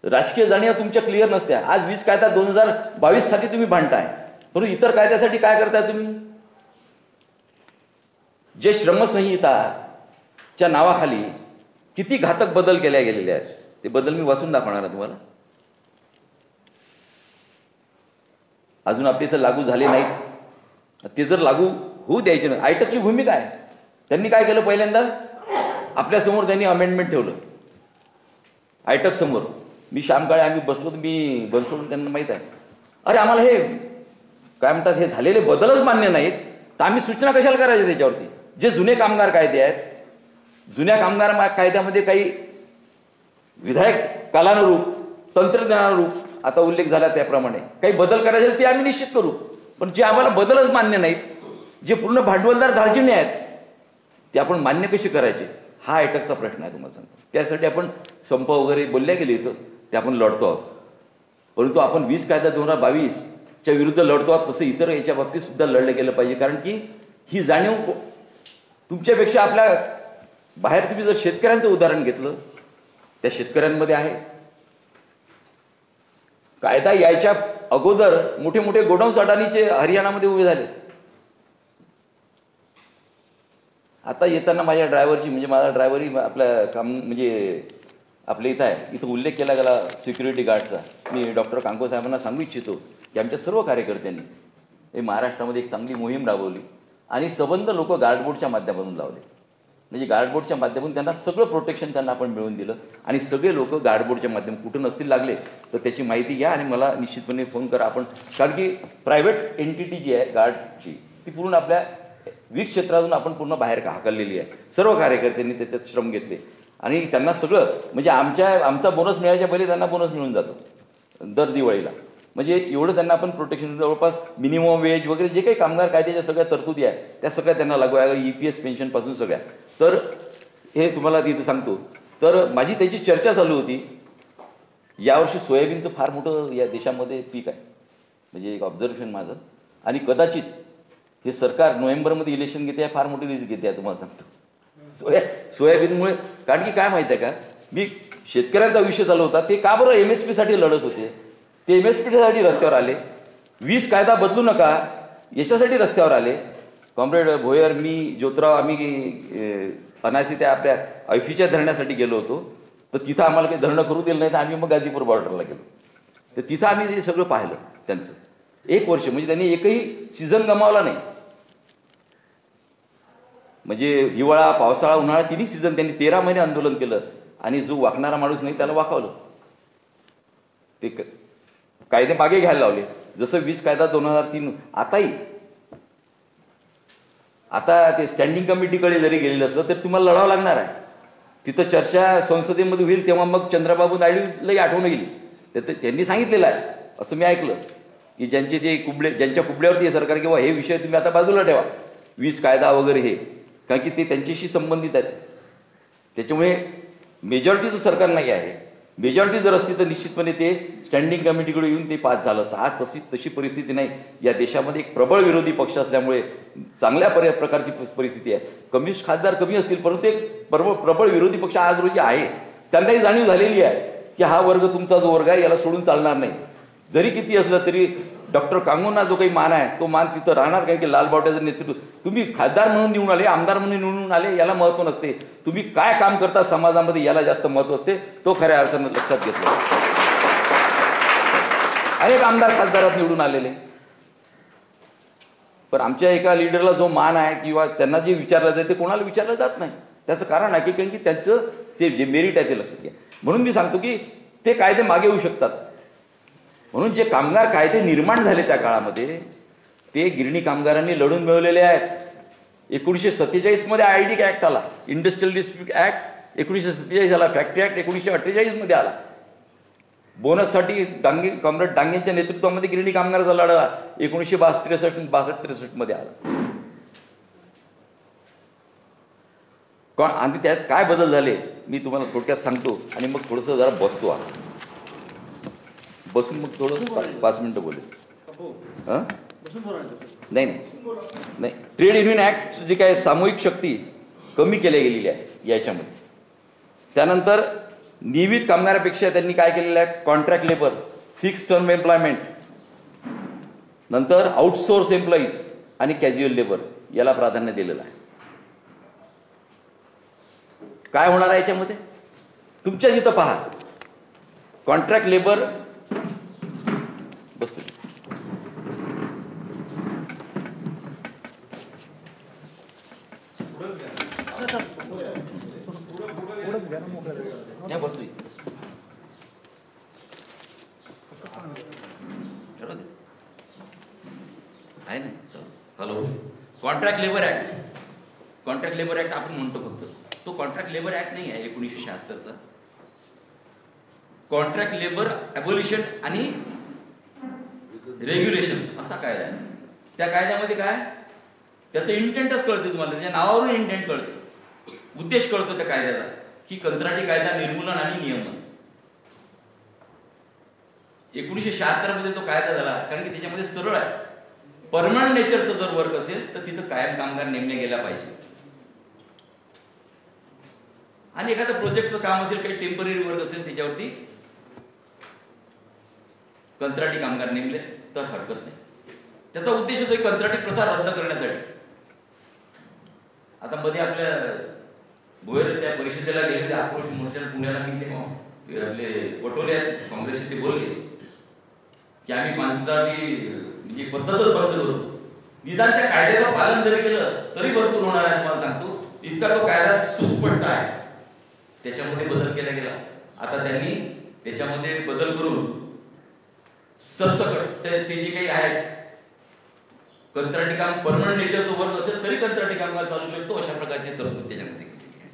Speaker 6: राजकीय जाणीवा तुमच्या क्लिअर नसत्या. आज 20 कायदा 2022 साठी तुम्ही भांडताय, परंतु इतर कायद्यासाठी काय करताय तुम्ही? जे श्रमसंहिताच्या नावाखाली किती घातक बदल केल्या गेलेले आहेत, ते बदल मी वाचून दाखवणार आहे तुम्हाला. अजून आपल्या इथं लागू झाले नाहीत, ते जर लागू होऊ द्यायचे नाही. आयटकची भूमिका आहे. त्यांनी काय केलं, पहिल्यांदा आपल्यासमोर त्यांनी अमेंडमेंट ठेवलं आयटक समोर. मी श्यामकाळे आम्ही बसलो, तर मी बनसोडून त्यांना माहीत आहे, अरे आम्हाला हे काय म्हणतात, हे झालेले बदलच मान्य नाहीत, तर आम्ही सूचना कशाला करायच्या त्याच्यावरती? जे जुने कामगार कायदे आहेत, जुन्या कामगार कायद्यामध्ये काही विधायक कालानुरूप, तंत्रज्ञानानुरूप आता उल्लेख झाला त्याप्रमाणे काही बदल करायचे ते आम्ही निश्चित करू, पण जे आम्हाला बदलच मान्य नाहीत, जे पूर्ण भांडवलदार धार्जिणे आहेत, ते आपण मान्य कसे करायचे, हा आयटकचा प्रश्न आहे. तुम्हाला सांगतो, त्यासाठी आपण संप वगैरे बोलल्या गेले इथं, ते आपण लढतो आहोत. परंतु आपण 20 कायदा 2022च्या विरुद्ध लढतो आहोत, तसं इतर याच्या बाबतीत सुद्धा लढलं गेलं पाहिजे. कारण की ही जाणीव तुमच्यापेक्षा आपल्या बाहेर, तुम्ही जर शेतकऱ्यांचं उदाहरण घेतलं, त्या शेतकऱ्यांमध्ये आहे. कायदा यायच्या अगोदर मोठे मोठे गोडाऊन्स अडाणीचे हरियाणामध्ये उभे झाले. आता येताना माझ्या ड्रायव्हरची, म्हणजे माझा ड्रायव्हरही आपल्या काम म्हणजे आपल्या इथं आहे, इथं उल्लेख केला गेला सिक्युरिटी गार्डचा. मी डॉक्टर कांको साहेबांना सांगू इच्छितो की आमच्या सर्व कार्यकर्त्यांनी हे महाराष्ट्रामध्ये एक चांगली मोहीम राबवली आणि सबंध लोक गार्डबोर्डच्या माध्यमातून लावले. म्हणजे गार्डबोर्डच्या माध्यमातून त्यांना सगळं प्रोटेक्शन त्यांना आपण मिळवून दिलं आणि सगळे लोक गार्डबोर्डच्या माध्यमातून कुठं नसतील लागले तर त्याची माहिती घ्या आणि मला निश्चितपणे फोन करा. आपण कारण की प्रायव्हेट एंटिटी जी आहे गार्डची ती पूर्ण आपल्या वीज क्षेत्रातून आपण पूर्ण बाहेर हाकललेली आहे. सर्व कार्यकर्त्यांनी त्याच्यात श्रम घेतले आणि त्यांना सगळं म्हणजे आमचा बोनस मिळायच्या पहिले त्यांना बोनस मिळून जातो दर दिवाळीला. म्हणजे एवढं त्यांना आपण प्रोटेक्शन जवळपास मिनिमम वेज वगैरे जे काही कामगार कायद्याच्या सगळ्या तरतुदी आहे त्या सगळ्या त्यांना लागू आहे, EPS पेन्शनपासून सगळ्या. तर हे तुम्हाला तिथं सांगतो. तर माझी त्याची चर्चा चालू होती. यावर्षी सोयाबीनचं फार मोठं या देशामध्ये पीक आहे म्हणजे एक ऑब्झर्वेशन माझं. आणि कदाचित हे सरकार नोव्हेंबरमध्ये इलेक्शन घेते आहे, फार मोठी रिस्क घेते आहे तुम्हाला सांगतो सोयाबीनमुळे. कारण की काय माहिती आहे का, मी शेतकऱ्यांचा विषय चालू होता ते का बरं MSPसाठी लढत होते. ते MSPसाठी रस्त्यावर आले. वीज कायदा बदलू नका याच्यासाठी रस्त्यावर आले. कॉम्रेड भोयर, मी, ज्योतराव आम्ही अनासी त्या आपल्या ऐफीच्या धरण्यासाठी गेलो होतो. तर तिथं आम्हाला काही धरणं करू दिलं नाही तर आम्ही मग गाझीपूर बॉर्डरला गेलो. तर तिथं आम्ही हे सगळं पाहिलं त्यांचं. 1 वर्ष म्हणजे त्यांनी एकही सीझन गमावला नाही. म्हणजे हिवाळा, पावसाळा, उन्हाळा तिन्ही सीझन त्यांनी 13 महिने आंदोलन केलं आणि जो वाकणारा माणूस नाही त्याला वाकावलं. ते कायदे मागे घ्यायला लावले. जसं वीज कायदा 2003 आता ते स्टँडिंग कमिटीकडे जरी गेलेलं असलं तर तुम्हाला लढावं लागणार आहे. तिथं चर्चा संसदेमध्ये होईल तेव्हा मग चंद्रबाबू नायडूलाही आठवण येईल. तर त्यांनी सांगितलेलं आहे असं मी ऐकलं की ज्यांच्या कुबड्यावरती हे सरकार किंवा हे विषय तुम्ही आता बाजूला ठेवा, वीज कायदा वगैरे हे, कारण की ते त्यांच्याशी संबंधित आहेत. त्याच्यामुळे मेजॉरिटीचं सरकार नाही आहे. मेजॉरिटी जर असती तर निश्चितपणे ते स्टँडिंग कमिटीकडे येऊन ते पास झालं असतं. आज तशी परिस्थिती नाही. या देशामध्ये एक प्रबळ विरोधी पक्ष असल्यामुळे चांगल्या प्रकारची परिस्थिती आहे. कम्युनिस्ट खासदार कमी असतील परंतु एक प्रबळ विरोधी पक्ष आज रोजी आहे. त्यांनाही जाणीव झालेली आहे की हा वर्ग तुमचा जो वर्ग आहे याला सोडून चालणार नाही. जरी किती असलं तरी डॉक्टर कांगोंना जो काही मान आहे तो मान तिथं राहणार. काय की लालबावट्याचं नेतृत्व, तुम्ही खासदार म्हणून निवडून आले, आमदार म्हणून निवडून आले याला महत्त्व नसते. तुम्ही काय काम करता समाजामध्ये याला जास्त महत्त्व असते. तो खऱ्या अर्थानं लक्षात घेतला. अनेक आमदार खासदारात निवडून आलेले, पण आमच्या एका लीडरला जो मान आहे किंवा त्यांना जे विचारलं जाते ते कोणाला विचारलं जात नाही. त्याचं कारण आहे की कारण की त्यांचं ते जे मेरिट आहे ते लक्षात घ्या. म्हणून मी सांगतो की ते कायदे मागे येऊ शकतात. म्हणून जे कामगार कायदे निर्माण झाले त्या काळामध्ये ते गिरणी कामगारांनी लढून मिळवलेले आहेत. 1947 मध्ये ID ऍक्ट आला, इंडस्ट्रियल डिस्प्यूट ऍक्ट 1947 आला, फॅक्टरी ऍक्ट 1948 मध्ये आला. बोनससाठी कॉम्रेड डांगेंच्या नेतृत्वामध्ये गिरणी कामगाराचा लढा 1962-63 मध्ये आला. आणि त्यात काय बदल झाले मी तुम्हाला थोडक्यात सांगतो आणि मग थोडंसं जरा बसतो. बसून मग थोडं 5 मिनटं बोलेल. नाही नाही, ट्रेड युनियन ऍक्ट जी काय सामूहिक शक्ती कमी केल्या गेलेली आहे याच्यामध्ये. त्यानंतर नियमित कामगारापेक्षा त्यांनी काय केलेलं आहे, contract labour, fix term employment, नंतर आउटसोर्स एम्प्लॉईज आणि कॅज्युअल लेबर याला प्राधान्य दिलेलं आहे. काय होणार आहे याच्यामध्ये तुमच्याच इथं पहा. कॉन्ट्रॅक्ट लेबर बसतो बसतो आहे ना. Hello, contract labour act. Contract labour act आपण म्हणतो फक्त, तो कॉन्ट्रॅक्ट लेबर ऍक्ट नाही आहे 1976चा. कॉन्ट्रॅक्ट लेबर ॲबोलिशन आणि रेग्युलेशन असा कायदा आहे. त्या कायद्यामध्ये काय त्याचं इंटेंटच कळते तुम्हाला, त्याच्या नावावरून इंटेंट कळते, उद्देश कळतो त्या कायद्याचा की कंत्राटी कायदा निर्मूलन आणि नियमन. 1976 मध्ये तो कायदा झाला कारण की त्याच्यामध्ये सरळ आहे, परमनंट नेचरचं जर वर्क असेल तर तिथं कायम कामगार नेमले गेला पाहिजे. आणि एखादं प्रोजेक्टचं काम असेल, काही टेम्पररी वर्क असेल त्याच्यावरती कंत्राटी कामगार नेमले तर हरकत नाही. त्याचा उद्देश होतो कंत्राटी प्रथा रद्द करण्यासाठी. आता मध्ये आपल्या भोयर त्या परिषदेला गेले, आक्रोश मोर्चा पुण्याला मी ते आपले पटोले आहेत काँग्रेसचे, ते बोलले की आम्ही पंचदारी म्हणजे पद्धतच बंद करू. निदान त्या कायद्याचं पालन जरी केलं तरी भरपूर होणार आहे. तुम्हाला सांगतो, इतका तो कायदा सुस्पष्ट आहे. त्याच्यामध्ये बदल केला गेला. आता त्यांनी त्याच्यामध्ये बदल करून सरसकट ते जे काही आहे, कंत्राटी काम परमनंट नेचरचं वर्क असेल तरी कंत्राटी कामगार चालू शकतो, अशा प्रकारची तरतूद त्याच्यामध्ये केलेली आहे.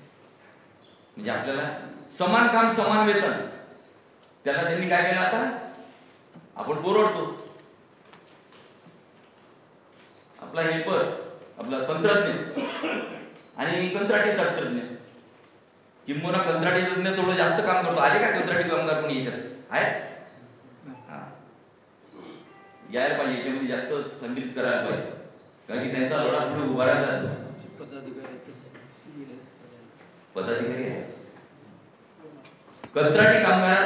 Speaker 6: म्हणजे आपल्याला समान काम समान वेतन, त्याला त्यांनी काय केलं, आता आपण बोरडतो आपला हेल्पर, आपला तंत्रज्ञ आणि कंत्राटी तंत्रज्ञ, किंबहुना कंत्राटी तज्ञ थोडं जास्त काम करतो. आले का कंत्राटी कामगार कोणी याच्यात आहेत? यायला पाहिजे, याच्यामध्ये जास्त संमिलित करायला पाहिजे, कारण की त्यांचा लढा पुढे उभा राहतात. पदाधिकारी आहे. कंत्राटी कामगार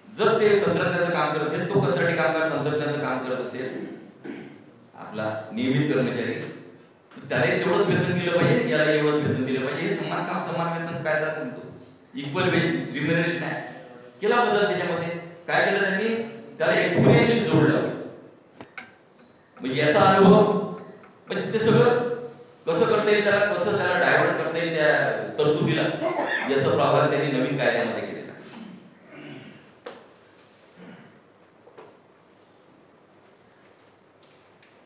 Speaker 6: जर ते तंत्रज्ञाचं काम करत असेल, तो कंत्राटी कामगार तंत्रज्ञाचं काम करत असेल, आपला नियमित कर्मचारी, त्याला तेवढंच वेतन दिलं पाहिजे, याला एवढंच वेतन दिलं पाहिजे. हे समान काम समान वेतन कायदा सांगतो. इक्वल वेज रिम्युनरेशन आहे. केला बदल त्याच्यामध्ये. काय केलं त्यांनी, त्याला एक्सपिरियन्सशी जोडलं. म्हणजे याचा अनुभव, म्हणजे ते सगळं कसं करता येईल, त्याला कसं त्याला डायव्हर्ट करता येईल त्या तरतुदीला, याचा प्रावधान त्यांनी नवीन कायद्यामध्ये केलेला.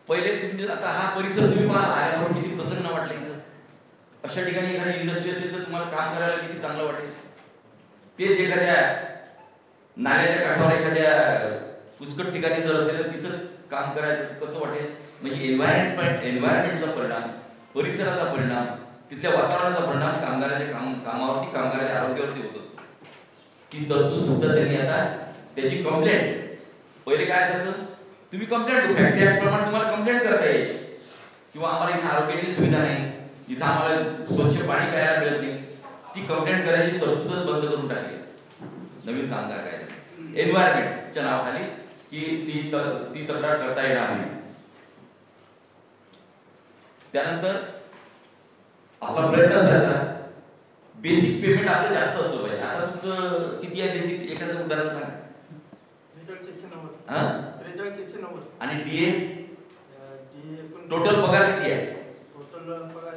Speaker 6: पहिले तुम्ही आता हा परिसर तुम्ही पहा, आल्यावर किती प्रसन्न वाटले. अशा ठिकाणी एखादी इंडस्ट्री असेल तर तुम्हाला काम करायला किती चांगलं वाटेल. तेच एखाद्या नाल्याच्या काठावर एखाद्या पुष्कळ ठिकाणी जर असेल तर तिथं काम करायचं कसं वाटेल. म्हणजे एन्व्हायरमेंटचा परिणाम, परिसराचा परिणाम, तिथल्या वातावरणाचा परिणाम कामगाराच्या कामावरती, कामगाराच्या आरोग्यावरती होत असतो. ती तरतूद सुद्धा त्यांनी आता त्याची कंप्लेंट, पहिले काय असायचं, तुम्ही कंप्लेंट फॅक्टरी ऍक्ट प्रमाणे तुम्हाला कंप्लेंट करता यायची, किंवा आम्हाला इथं आरोग्याची सुविधा नाही, इथं आम्हाला स्वच्छ पाणी प्यायला मिळत नाही, ती कंप्लेंट करायची तरतूदच बंद करून टाकली नवीन कामगार कायदा एन्व्हायरमेंटच्या नावाखाली, की ती तक्रार करता येणार नाही. त्यानंतर आपला प्रयत्न असायचा बेसिक पेमेंट आपलं जास्त असलं पाहिजे. आता तुमचं किती आहे बेसिक, एखादं उदाहरण सांगा. आणि डीए टोटल पगार किती आहे?
Speaker 5: टोटल पगार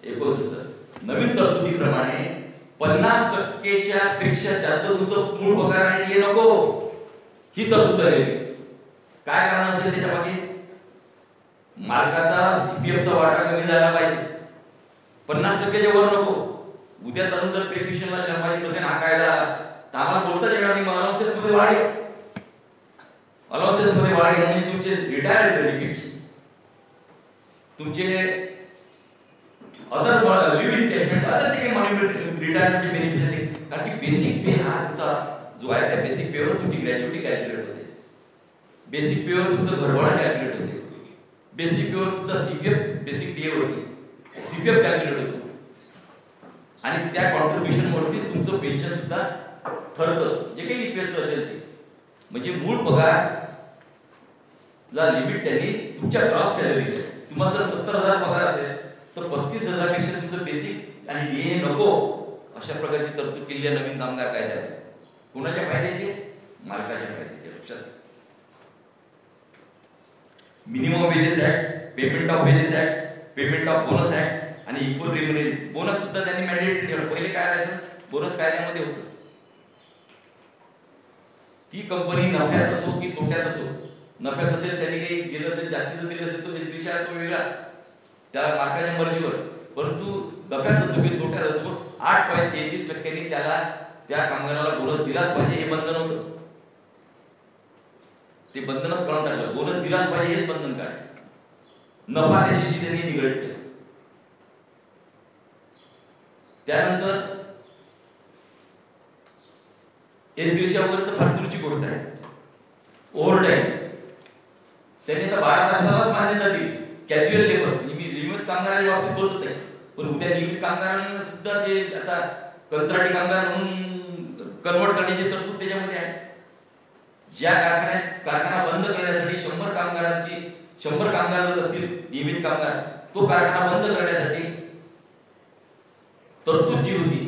Speaker 6: 69. नवीन तरतुदीप्रमाणे 50% पेक्षा जास्त तुमचं मूळ पगार आणि डीए नको, ही तरतूद आहे. काय कारण असेल त्याच्या मागे? मालकाचा सीपीएफचा वाटा कमी झाला पाहिजे, 50%च्या वर नको. उद्या चालून जर पेन्शनला शरमाई होते हा कायदा, तर आम्हाला बोलता येणार नाही. मग अलाउन्सेस मध्ये वाढ, अलाउन्सेस मध्ये वाढ म्हणजे तुमचे रिटायर्ड बेनिफिट्स, तुमचे अदर लिव्ह इन्कॅशमेंट, अदर जे काही रिटायरमेंटचे बेनिफिट आहेत. कारण की बेसिक पे हा तुमचा जो आहे त्या बेसिक पेवर तुमची ग्रॅज्युटी कॅल्क्युलेट होते, बेसिक पेवर तुमचं घरभाडं कॅल्क्युलेट होते, बेसिक पेवर तुमचा सीपीएफ, बेसिक डीए वरती सीपीएफ कॅल्क्युलेट होतो, आणि त्या कॉन्ट्रीब्युशन वरतीच तुमचं पेन्शन सुद्धा ठरतं, जे काही ईपीएस असेल ते. म्हणजे मूळ पगार ला लिमिट त्यांनी तुमच्या ग्रॉस सॅलरी, तुम्हाला जर 70,000 पगार असेल तर 35,000 पेक्षा तुमचं बेसिक आणि डीए नको, अशा प्रकारची तरतूद केली आहे नवीन कामगार कायद्यात. कोणाच्या फायद्याची? मालकाच्या फायद्याची. लक्षात. Minimum wedges act, payment of wedges act, payment of bonus act आणि इक्वल रिम्युनरेशन. बोनस सुद्धा त्यांनी मॅन्डेटरी ठेवलं. पहिले काय करायचं, बोनस कायद्यामध्ये होतं, ती कंपनी नफ्यात असो की तोट्यात असो, नफ्यात असेल त्यांनी काही दिलं असेल, जास्तीचं दिलं असेल तर विषय तो वेगळा, त्या मालकाच्या मर्जीवर. परंतु नफ्यात असो की तोट्यात असो 8.33% त्याला त्या कामगाराला बोनस दिलाच पाहिजे, हे बंधन होतं. ते बंधनच काढून टाकलं. बोनस दिलाच पाहिजे हेच बंधन काढलं. नफा त्याच्याशी त्यांनी निगडीत केलं. त्यानंतर एसग्रेशिया वगैरे तर फालतूची गोष्ट आहे. ओव्हरटाईम त्यांनी आता 12 तासालाच मान्यता दिली. कॅज्युअल लेबर, म्हणजे मी नियमित कामगाराच्या बाबतीत बोलत नाही, पण उद्या नियमित कामगारांना सुद्धा ते आता कंत्राटी कामगार म्हणून कन्वर्ट करण्याची तरतूद त्याच्यामध्ये आहे. ज्या कारखाना बंद करण्यासाठी 100 कामगार जर असतील नियमित कामगार, तो कारखाना बंद करण्यासाठी
Speaker 8: तरतूद जी होती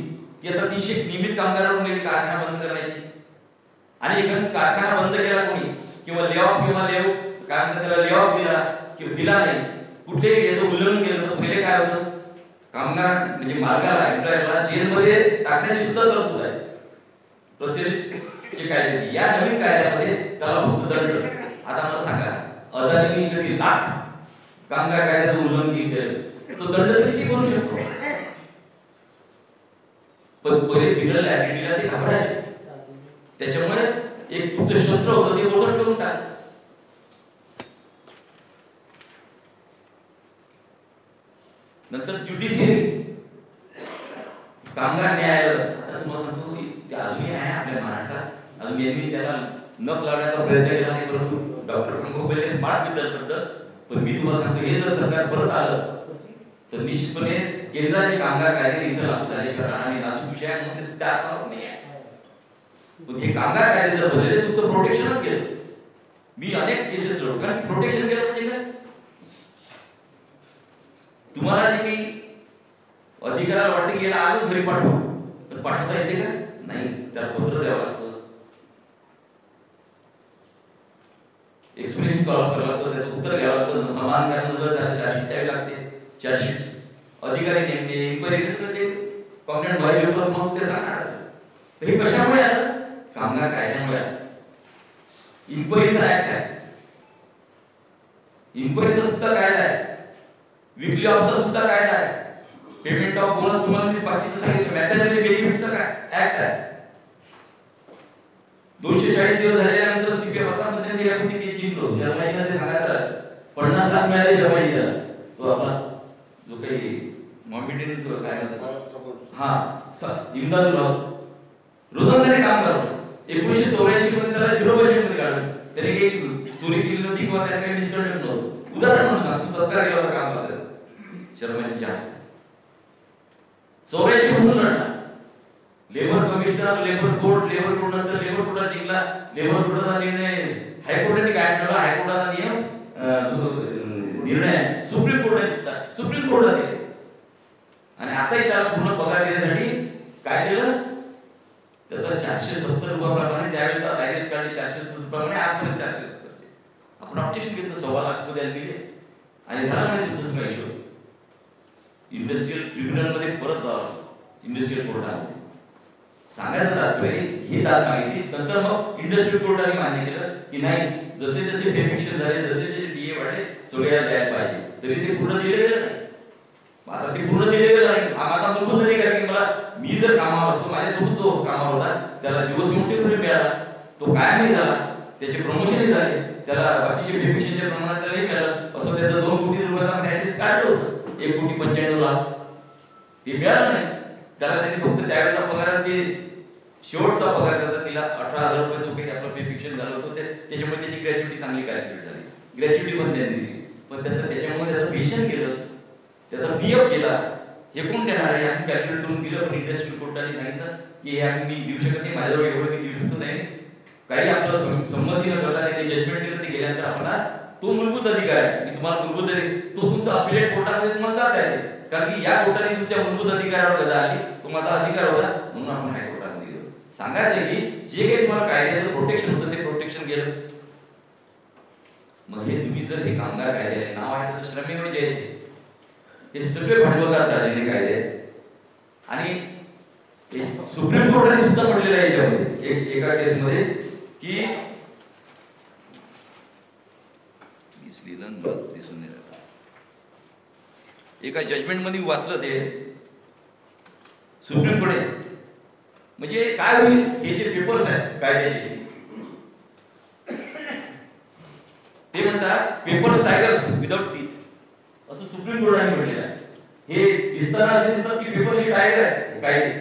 Speaker 8: ती आता 300 नियमित कामगारांवर नेली कारखाना बंद करण्याची. आणि एखादा कारखाना बंद केला कोणी किंवा ले ऑफ किंवा ले काय म्हणतात त्याला ले ऑफ दिला किंवा दिला नाही, कुठलेही याचं उल्लंघन केलं तर पहिले काय होतं, कामगार म्हणजे मालकाला एम्प्लॉयरला जेलमध्ये टाकण्याची सुद्धा तरतूद आहे प्रचलित जे कायदे. या नवीन कायद्यामध्ये त्याला फक्त दंड. आता मला सांगा, अदानीने कधी लाख कामगार कायद्याचं उल्लंघन केलं तो दंड किती करू शकतो? पण पहिले बिरल ऍक्टिव्हिटीला ते घाबरायचे. त्याच्यामुळे एक तुमचं शस्त्र होतं ते ओझट करून टाक. नंतर ज्युडिशियरी कामगार न्यायालय. आता तुम्हाला सांगतो ते अजूनही आहे आपल्या महाराष्ट्रात. अजून यांनी त्याला नफ लावण्याचा प्रयत्न केला नाही, परंतु डॉक्टर कंगोबेले स्मार्ट विद्यार्थी. पण मी तुम्हाला सांगतो हे जर सरकार परत आलं तर निश्चितपणे केंद्राचे कामगार कायदे इथं लागू झाल्याशिवाय राहणार नाही. अजून विषयामध्ये सध्या आत्मावर नाही आहे. पण हे कामगार कायदे जर बदलले तुमचं प्रोटेक्शनच गेलं. मी अनेक केसेस जोडतो, कारण प्रोटेक्शन गेलं म्हणजे काय, तुम्हाला जे काही अधिकाराला वाटते की याला आजच घरी पाठवा, तर पाठवता येते का? नाही, त्याला पत्र द्यावं लागतं, एक्सप्लेनेशन करावं लागतं, त्याचं उत्तर घ्यावं लागतं, समान कारण त्याला चार्जशीट द्यावी लागते. चार्जशीट अधिकारी नेमणे, इन्क्वायरी ते कॉम्प्लेंट व्हायला मग ते सांगणार. तर हे कशामुळे आलं? कामगार कायद्यामुळे. इन्क्वायरीचा ऍक्ट आहे, इन्क्वायरीचा सुद्धा कायदा आहे, विकली ऑफचा सुद्धा कायदा आहे, पेमेंट ऑफ बोनस तुम्हाला मी बाकीचं सांगितलं, मॅटर्निटी बेनिफिटचा ऍक्ट आहे. 240 दिवस झाल्यानंतर सीपीएफ आता मध्यंतरी आपण किती जिंकलो, जर्मनीला ते सांगायचं 50 लाख मिळाले जर्मनीला. तो आपला जो काही मॉमिटेन तो काय म्हणतात इमदादुल्लाह रोजंदारी काम करतो. 1984 मध्ये त्याला 0 बजेट मध्ये काढलं. त्याने काही चोरी केली नव्हती किंवा त्याने काही मिसकंडक्ट नव्हतं. उदाहरण म्हणून सांगतो, सत्कार केला होता काम करतात जर्मनीच्या हस्ते. 84 म्हणून लढला. Labour commissioner, labour court, labour court नंतर लेबर कोर्टात जिंकला. लेबर कोर्टाचा निर्णय हायकोर्टाने कायम ठेवला. हायकोर्टाचा निर्णय सुप्रीम कोर्टाने सुद्धा सुप्रीम कोर्टाने दिले. आणि आताही त्याला पूर्ण पगार देण्यासाठी काय केलं, त्याचा 470 रुपयाप्रमाणे त्यावेळेचा रायलेस काढले 470 रुपयाप्रमाणे आजपर्यंत 470. आपण ऑप्टेशन घेतलं, 1.25 लाख द्यायला दिले आणि झालं नाही तुमचं काही हिशोब. इंडस्ट्रियल ट्रिब्युनल मध्ये परत जावं, इंडस्ट्रियल कोर्टामध्ये सांगायचं तात्पर्य हे दाद मागितली. नंतर मग इंडस्ट्रियल कोर्टाने मान्य केलं की नाही, जसे जसे पेमेंट झाले, जसे जसे डीए वाढले सगळ्याला द्यायला पाहिजे. तरी ते पूर्ण दिले गेलं नाही. आता ते पूर्ण दिले गेलं नाही. माझा मूलभूत अधिकार की मला, मी जर कामावर असतो, माझ्यासोबत जो कामावर होता त्याला जीवसमुक्ती मिळाला, तो कायमही झाला, त्याचे प्रमोशनही झाले, त्याला बाकीचे पेन्शनच्या प्रमाणात त्यालाही मिळालं. असं त्याचं 2 कोटी रुपयाचा पॅकेज काढलं होतं, 1,95,00,000 ते मिळालं नाही त्याला. त्यांनी फक्त त्यावेळेचा पगार, ते शेवटचा पगार त्याचा तिला 18,000 रुपये जो काही आपलं पेन्शन झालं होतं त्याच्यामुळे त्याची ग्रॅच्युटी चांगली कॅल्क्युलेट झाली. ग्रॅच्युटी पण त्यांनी दिली, पण त्याच्यामुळे त्याचं पेन्शन गेलं, त्याचा पीएफ गेला. हे कोण देणार आहे? आम्ही कॅल्क्युलेट करून दिलं, पण इंडस्ट्रियल कोर्टाने सांगितलं की हे आम्ही मी देऊ शकत नाही, माझ्याजवळ एवढं मी देऊ शकतो नाही. काही आपलं संमती न करता त्यांनी जजमेंट केलं. ते गेल्यानंतर आपला तो मूलभूत अधिकार आहे. मी तुम्हाला मूलभूत अधिकार, तो तुमचा अपिलेट कोर्टामध्ये तुम्हाला जाता येते, कारण की या कोर्टाने तुमच्या मूलभूत अधिकारावर गदा आली, तो माझा अधिकार होता म्हणून आपण हायकोर्टामध्ये गेलो. सांगायचं की जे काही तुम्हाला कायद्याचं प्रोटेक्शन होतं ते प्रोटेक्शन गेलं. मग हे तुम्ही जर हे कामगार कायदे नाव आहे तर श्रमिक जे आहेत हे सगळे भांडवलदार झालेले कायदे आहेत. आणि सुप्रीम कोर्टाने सुद्धा म्हटलेलं आहे याच्यामध्ये एका केसमध्ये की दिसून नाही राहिला, एका जजमेंट मध्ये वाचलं ते सुप्रीम कोर्ट. म्हणजे काय होईल, हे जे पेपर्स आहेत कायद्याचे ते म्हणतात पेपर्स टायगर्स विदाउट टीथ, असं सुप्रीम कोर्टाने म्हटलेलं आहे. हे दिसताना असे दिसतात की पेपर हे टायगर आहे कायदे,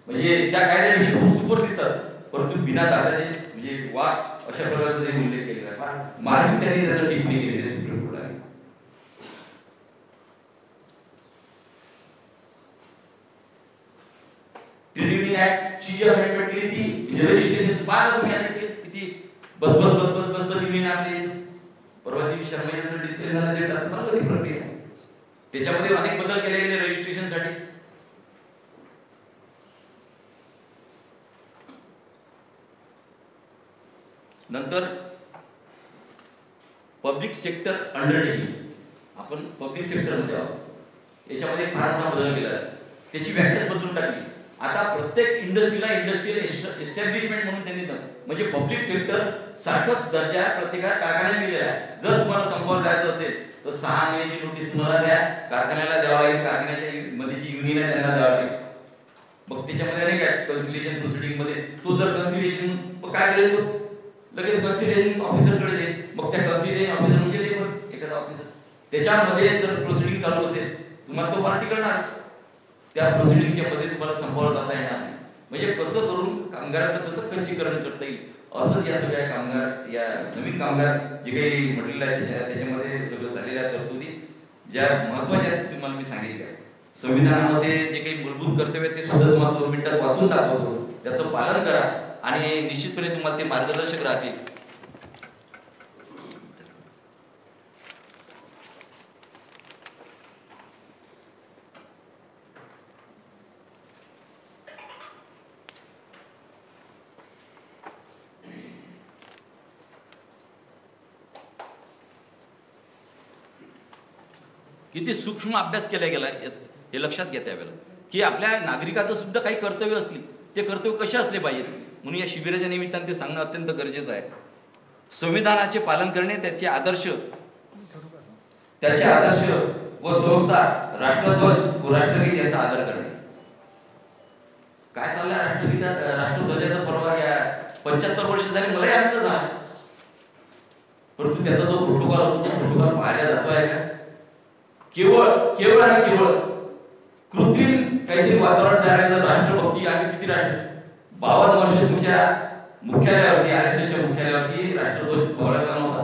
Speaker 8: म्हणजे त्या कायद्यापेक्षा खूप सुपर दिसतात, परंतु बिना दादाचे म्हणजे वा अशा प्रकारचा त्यांनी उल्लेख केलेला आहे. मार्मिक त्यांनी त्याचं टिप्पणी केलेली आहे सुप्रीम कोर्टाने. ट्रेड युनियन ऍक्ट ची जी अमेंडमेंट केली ती रजिस्ट्रेशन 5 किती बस युनियन आपले परवा दिवशी शर्मा डिस्कस झाला, ते आता चालू आहे प्रक्रिया. त्याच्यामध्ये अनेक बदल केले गेले रजिस्ट्रेशनसाठी. नंतर पब्लिक सेक्टर अंडरटेकिंग, आपण पब्लिक सेक्टरमध्ये आहोत, याच्यामध्ये फार मोठा बदल केला आहे. त्याची व्याख्याच बदलून टाकली. आता प्रत्येक इंडस्ट्रीला इंडस्ट्रियल एस्टॅब्लिशमेंट म्हणून त्यांनी म्हणजे पब्लिक सेक्टर सारखाच दर्जा प्रत्येकाला कारखान्याला मिळाला आहे. जर तुम्हाला संपावर जायचं असेल तर 6 महिन्याची नोटीस तुम्हाला द्या, कारखान्याला द्यावा लागेल, कारखान्याच्या मध्ये जी युनियन आहे त्यांना द्यावा लागेल. मग त्याच्यामध्ये नाही काय कन्सिलिएशन प्रोसिडिंग मध्ये तो जर कन्सिलिएशन मग काय करेल, तो लगेच कन्सिलिएशन ऑफिसरकडे जाईल. मग त्या कन्सिलिएशन ऑफिसर म्हणजे लेबर एखादा ऑफिसर, त्याच्यामध्ये जर प्रोसिडिंग चालू असेल तुम्हाला तो पार्टी करणारच. त्या प्रोसिडिंगच्या मध्ये तुम्हाला संपावर जाता येणार नाही. म्हणजे कसं करून कामगाराचं कसं खच्चीकरण करता येईल असंच या सगळ्या कामगार, या नवीन कामगार जे काही म्हटलेलं आहे त्याच्यामध्ये सगळं झालेल्या तरतुदी ज्या महत्वाच्या आहेत तुम्हाला मी सांगितल्या. संविधानामध्ये जे काही मूलभूत कर्तव्य ते सुद्धा तुम्हाला 2 मिनिटात वाचून दाखवतो. त्याचं पालन करा आणि निश्चितपणे तुम्हाला ते मार्गदर्शक राहतील. किती सूक्ष्म अभ्यास केला गेला हे लक्षात घेता यावेळेला की आपल्या नागरिकाचं सुद्धा काही कर्तव्य असतील, ते कर्तव्य कसे असले पाहिजेत म्हणून या शिबिराच्या निमित्ताने ते सांगणं अत्यंत गरजेचं आहे. संविधानाचे पालन करणे, त्याचे आदर्श व संस्था, राष्ट्रध्वज व राष्ट्रगीत याचा आदर करणे. काय चाललंय राष्ट्रध्वजाचा परवा या 75 वर्ष झाले, मलाही आनंद झाला. परंतु त्याचा जो प्रोटोकॉल होतो तो प्रोटोकॉल पाळला जातोय का? केवळ आणि केवळ कृत्रिम काहीतरी वातावरण तयार करायचं. राष्ट्रभक्ती आम्ही किती 52 वर्ष तुमच्या मुख्यालयावरती, RSSच्या मुख्यालयावरती राष्ट्रध्वज फडकला नव्हता.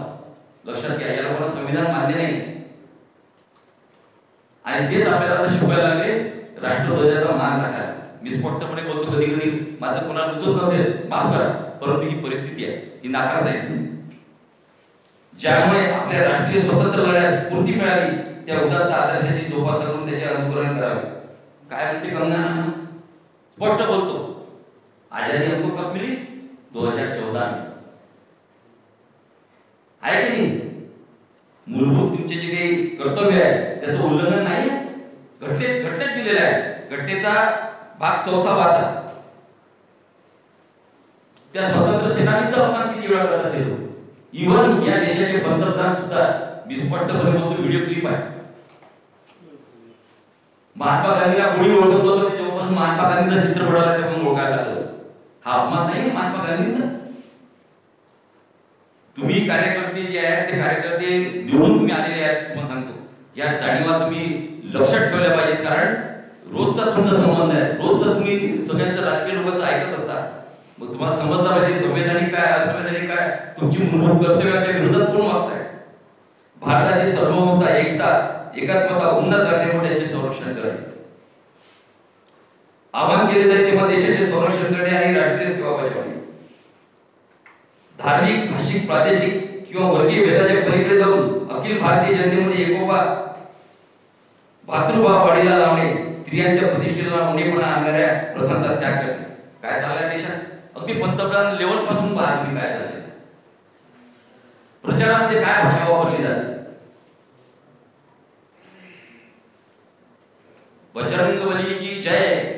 Speaker 8: लक्षात घ्या, या लोकांना संविधान मान्य नाही आणि तेच आपल्याला आता शिकवायला लागले राष्ट्रध्वजाचा मान राखायला. मी स्पष्टपणे बोलतो, कधी कधी माझं कोणाला रुचत नसेल माफ करा, परंतु ही परिस्थिती आहे, ही नाकारता येत नाही. ज्यामुळे आपल्या राष्ट्रीय स्वातंत्र्य लढ्यास स्फूर्ती मिळाली त्या उदात्त आदर्शाची जोपासना करून त्याचे अनुकरण करावे. काय म्हणते कंगना? स्पष्ट बोलतो, आजादी हमको कब मिली? 2014 में. आहे की नाही? मूलभूत तुमचे जे काही कर्तव्य आहे त्याचं उल्लंघन नाही. घटनेत दिलेलं आहे. घटनेचा भाग 4 वाचा. त्या स्वातंत्र्य सेनानीचा अपमान किती वेळा करण्यात येतो. इव्हन या देशाचे पंतप्रधान सुद्धा मी स्पष्टपणे बोलतो, व्हिडिओ क्लिप आहे. महात्मा गांधीला कोणी ओळखत होतं त्याच्यापासून महात्मा गांधीचा चित्रपट आला त्यामुळे ओळखायला लागलं. हा अपमान नाही महात्मा गांधींचा. तुम्ही कार्यकर्ते जे आहेत ते कार्यकर्ते निवडून तुम्ही आलेले आहेत. तुम्हाला सांगतो या जाणीवा तुम्ही लक्षात ठेवल्या पाहिजेत, कारण रोजचा तुमचा संबंध आहे. रोजचा तुम्ही सगळ्यांचं राजकीय लोकांचं ऐकत असता. मग तुम्हाला समजलं पाहिजे संवैधानिक काय, असंवैधानिक काय, तुमची मूलभूत कर्तव्याच्या विरोधात कोण वागताय. भारताची सार्वभौमता, एकता, एकात्मता उन्नत करणे व त्याचे संरक्षण करणे. आवाहन केले जाईल तेव्हा देशाचे संरक्षण करणे आणि राष्ट्रीय सेवा बजावणे. धार्मिक, भाषिक, प्रादेशिक किंवा वर्गीय भेदाच्या पलीकडे जाऊन अखिल भारतीय जनतेमध्ये एकोपा, भातृभाव वाढीला लावणे, स्त्रियांच्या प्रतिष्ठेला उणेपणा आणणाऱ्या प्रथांचा त्याग करणे. काय चाललंय देशात? अगदी पंतप्रधान लेवल पासून पहा तुम्ही काय चाललंय. प्रचारामध्ये काय भाषा वापरली जाते. बजरंगबली की जय.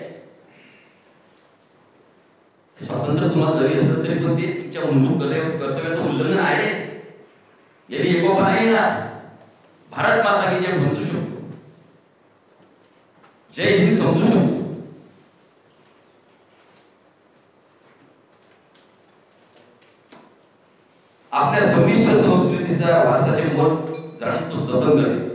Speaker 8: स्वातंत्र्य तुम्हाला जरी असलं तरी पण ते तुमच्या मूलभूत कर्तव्याचं उल्लंघन आहे. यांनी एकोपा नाही ना. भारत माता की जय समजू शकतो, जय हिंद समजू शकतो. आपल्या संमिश्र संस्कृतीचा वारसाचे मोल जाणून तो जतन करणे.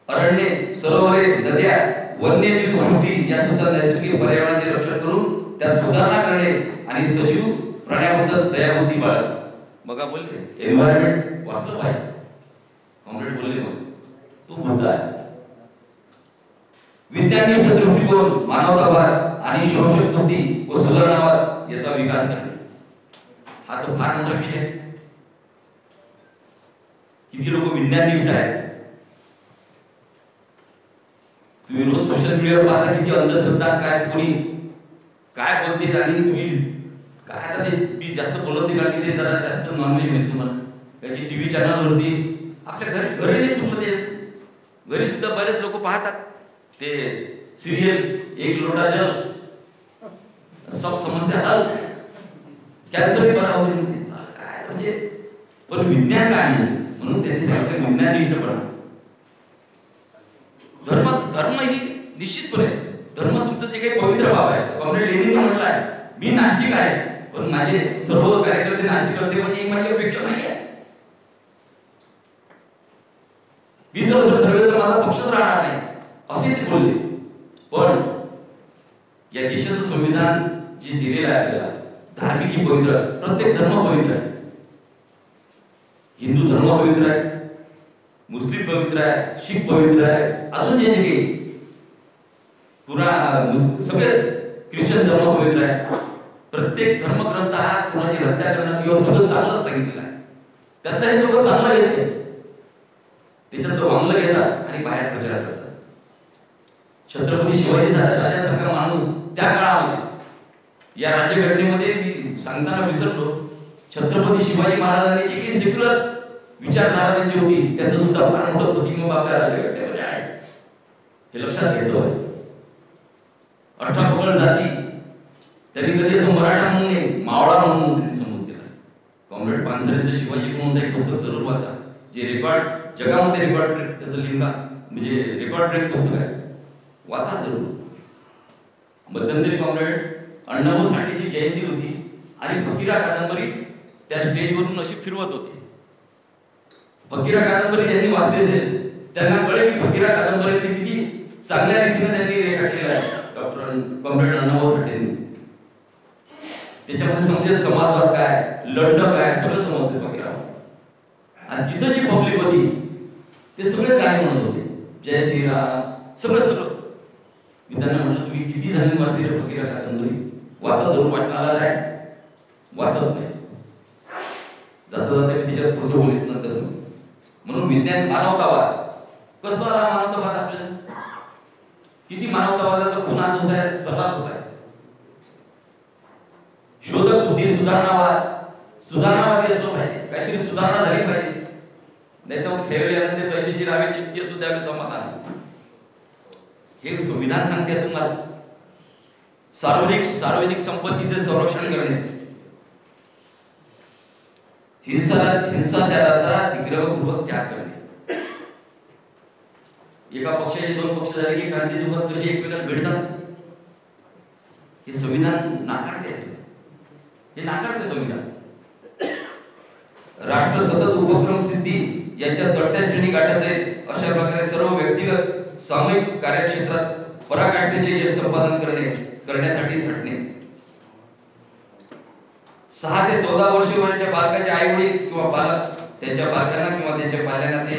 Speaker 8: अरण्ये, सरोवरे, नद्या, वन्यजीव सृष्टी या सुद्धा नैसर्गिक पर्यावरणाचे रक्षण करून त्यात सुधारणा करणे आणि सजीव प्राण्याबद्दल दयाबुद्धी बाळगणे. बघा बोलले एन्व्हायरमेंट वाचलं पाहिजे. कॉम्रेड बोलले मग तो मुद्दा आहे. विज्ञानिक दृष्टिकोन, मानवतावाद आणि शोषक बुद्धी व सुधारणावाद याचा विकास करणे. हा तर फार मोठा विषय आहे. किती लोक विज्ञाननिष्ठ आहेत. तुम्ही रोज सोशल मीडियावर पाहता किती अंधश्रद्धा काय, कोणी काय बोलते आणि तुम्ही काय आता ते मी जास्त बोलत नाही कारण ते जरा जास्त नॉनव्हेज मिळतं तुम्हाला. कारण की TV चॅनलवरती आपल्या घरी नाही चुकलं ते. घरी सुद्धा बरेच लोक पाहतात ते सिरियल एक लोटा जल सब समस्या हल, कॅन्सर बरा होईल काय म्हणजे. पण विज्ञान काय आहे म्हणून त्यांनी सांगितलं विज्ञानिष्ठ बना. धर्म ही निश्चितपणे धर्म तुमचं जे काही पवित्र भाव आहे. कॉम्रेड लेनिन म्हटलं आहे मी नास्तिक आहे पण माझे सर्व कार्यकर्ते नास्तिक असते म्हणजे ही माझी अपेक्षा नाही आहे. मी जर असं ठरवलं तर माझा पक्षच राहणार नाही असे ते बोलले. पण या देशाचं संविधान जे दिलेलं आहे आपल्याला धार्मिक ही पवित्र, प्रत्येक धर्म पवित्र आहे. हिंदू धर्म पवित्र आहे, मुस्लिम पवित्र आहे, शीख पवित्र आहे, अजून जे काही सगळे ख्रिश्चन धर्म पवित्र आहे. प्रत्येक धर्मग्रंथ हा कोणाची हत्या करणं किंवा सगळं चांगलंच सांगितलेलं आहे. त्यातलं हे लोक चांगलं घेत नाही, त्याच्यात वांगलं घेतात आणि बाहेर प्रचार करतात. छत्रपती शिवाजी राजासारखा माणूस त्या काळामध्ये या राज्यघटनेमध्ये मी सांगताना विसरलो. छत्रपती शिवाजी महाराजांनी जे काही सेक्युलर विचारधारा त्यांची होती त्याचं सुद्धा फार मोठं प्रतिबिंब आपल्या राज्यघटनेमध्ये आहे. हे लक्षात घेतलं पाहिजे. 18 पगड जाती त्यांनी कधी असं मराठा म्हणून नाही मावळा म्हणून त्यांनी समोर केला. कॉम्रेड पानसरेंचं शिवाजी म्हणून एक पुस्तक जरूर वाचा जे रेकॉर्ड जगामध्ये रेकॉर्ड ब्रेक त्याचं लिंगा म्हणजे रेकॉर्ड ब्रेक पुस्तक आहे, वाचा जरूर. मध्यंतरी कॉम्रेड अण्णाभाऊ साठेची जयंती होती आणि फकीरा कादंबरी त्या स्टेजवरून अशी फिरवत होती. फकीरा कादंबरी ज्यांनी वाचली असेल त्यांना कळेल की फकीरा कादंबरी किती चांगल्या रीतीने त्यांनी रेखाटलेलं आहे डॉक्टर कॉम्रेड अण्णाभाऊ साठेंनी. त्याच्यामध्ये समजेल समाजवाद काय, लढणं काय, सगळं समजते फकीरावर. आणि तिथं जी पब्लिक होती ते सगळे काय म्हणत होते, जय श्रीराम, सगळं. मी त्यांना म्हणलं तुम्ही किती जणांनी वाचली रे फकीरा कादंबरी, वाचा जरूर. वाचनाला आहे वाचत नाही. जाता जाता मी तिच्यात थोडंसं बोलत नंतर. म्हणून विज्ञान मानवतावाद कसं आला मानवतावाद आपल्याला किती मानवतावादाचा खून आज होत आहे, सर्रास होत आहे. शोधक बुद्धी सुधारणावादी असलो पाहिजे, काहीतरी सुधारणा झाली पाहिजे. नाही तर मग ठेवल्यानंतर तशीची राहावी चित्ती सुद्धा आम्ही समाधान. हे संविधान सांगते तुम्हाला सार्वजनिक संपत्तीचे संरक्षण करणे, हिंसाचाराचा निग्रहपूर्वक त्याग करणे. एका पक्षाचे दोन पक्ष झाले की क्रांतीसोबत कसे एकमेकांना भिडतात हे संविधान नाकारते. हे नाकारते संविधान. राष्ट्र सतत उपक्रम सिद्धी यांच्या चढत्या श्रेणी गाठत आहे. अशा प्रकारे सर्व व्यक्तिगत सामूहिक कार्यक्षेत्रात पराकाष्ठेचे यश संपादन करण्यासाठी झटणे. 6 ते 14 वर्ष वयाच्या बालकाचे आई वडील किंवा पालक त्यांच्या बालकांना किंवा त्यांच्या पाल्यांना ते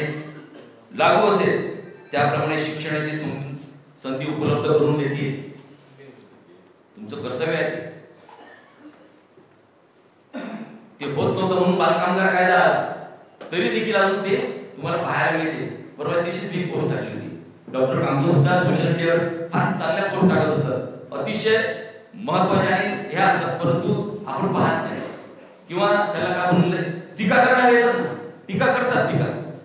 Speaker 8: लागू असेल त्याप्रमाणे शिक्षणाची संधी उपलब्ध करून देतील. तुमचं कर्तव्य आहे ते होत नव्हतं म्हणून बालकामगार कायदा तरी देखील अजून ते तुम्हाला पाहायला मिळते. परवा दिवशीच मी पोस्ट टाकली होती. डॉक्टर कांबळे सुद्धा सोशल मीडियावर फार चांगल्या पोस्ट टाकत असतात, अतिशय महत्वाच्या आणि ह्या असतात, परंतु आपण पाहत नाही किंवा त्याला काय म्हणलं टीका करणार येतात ना, टीका करतात टीका.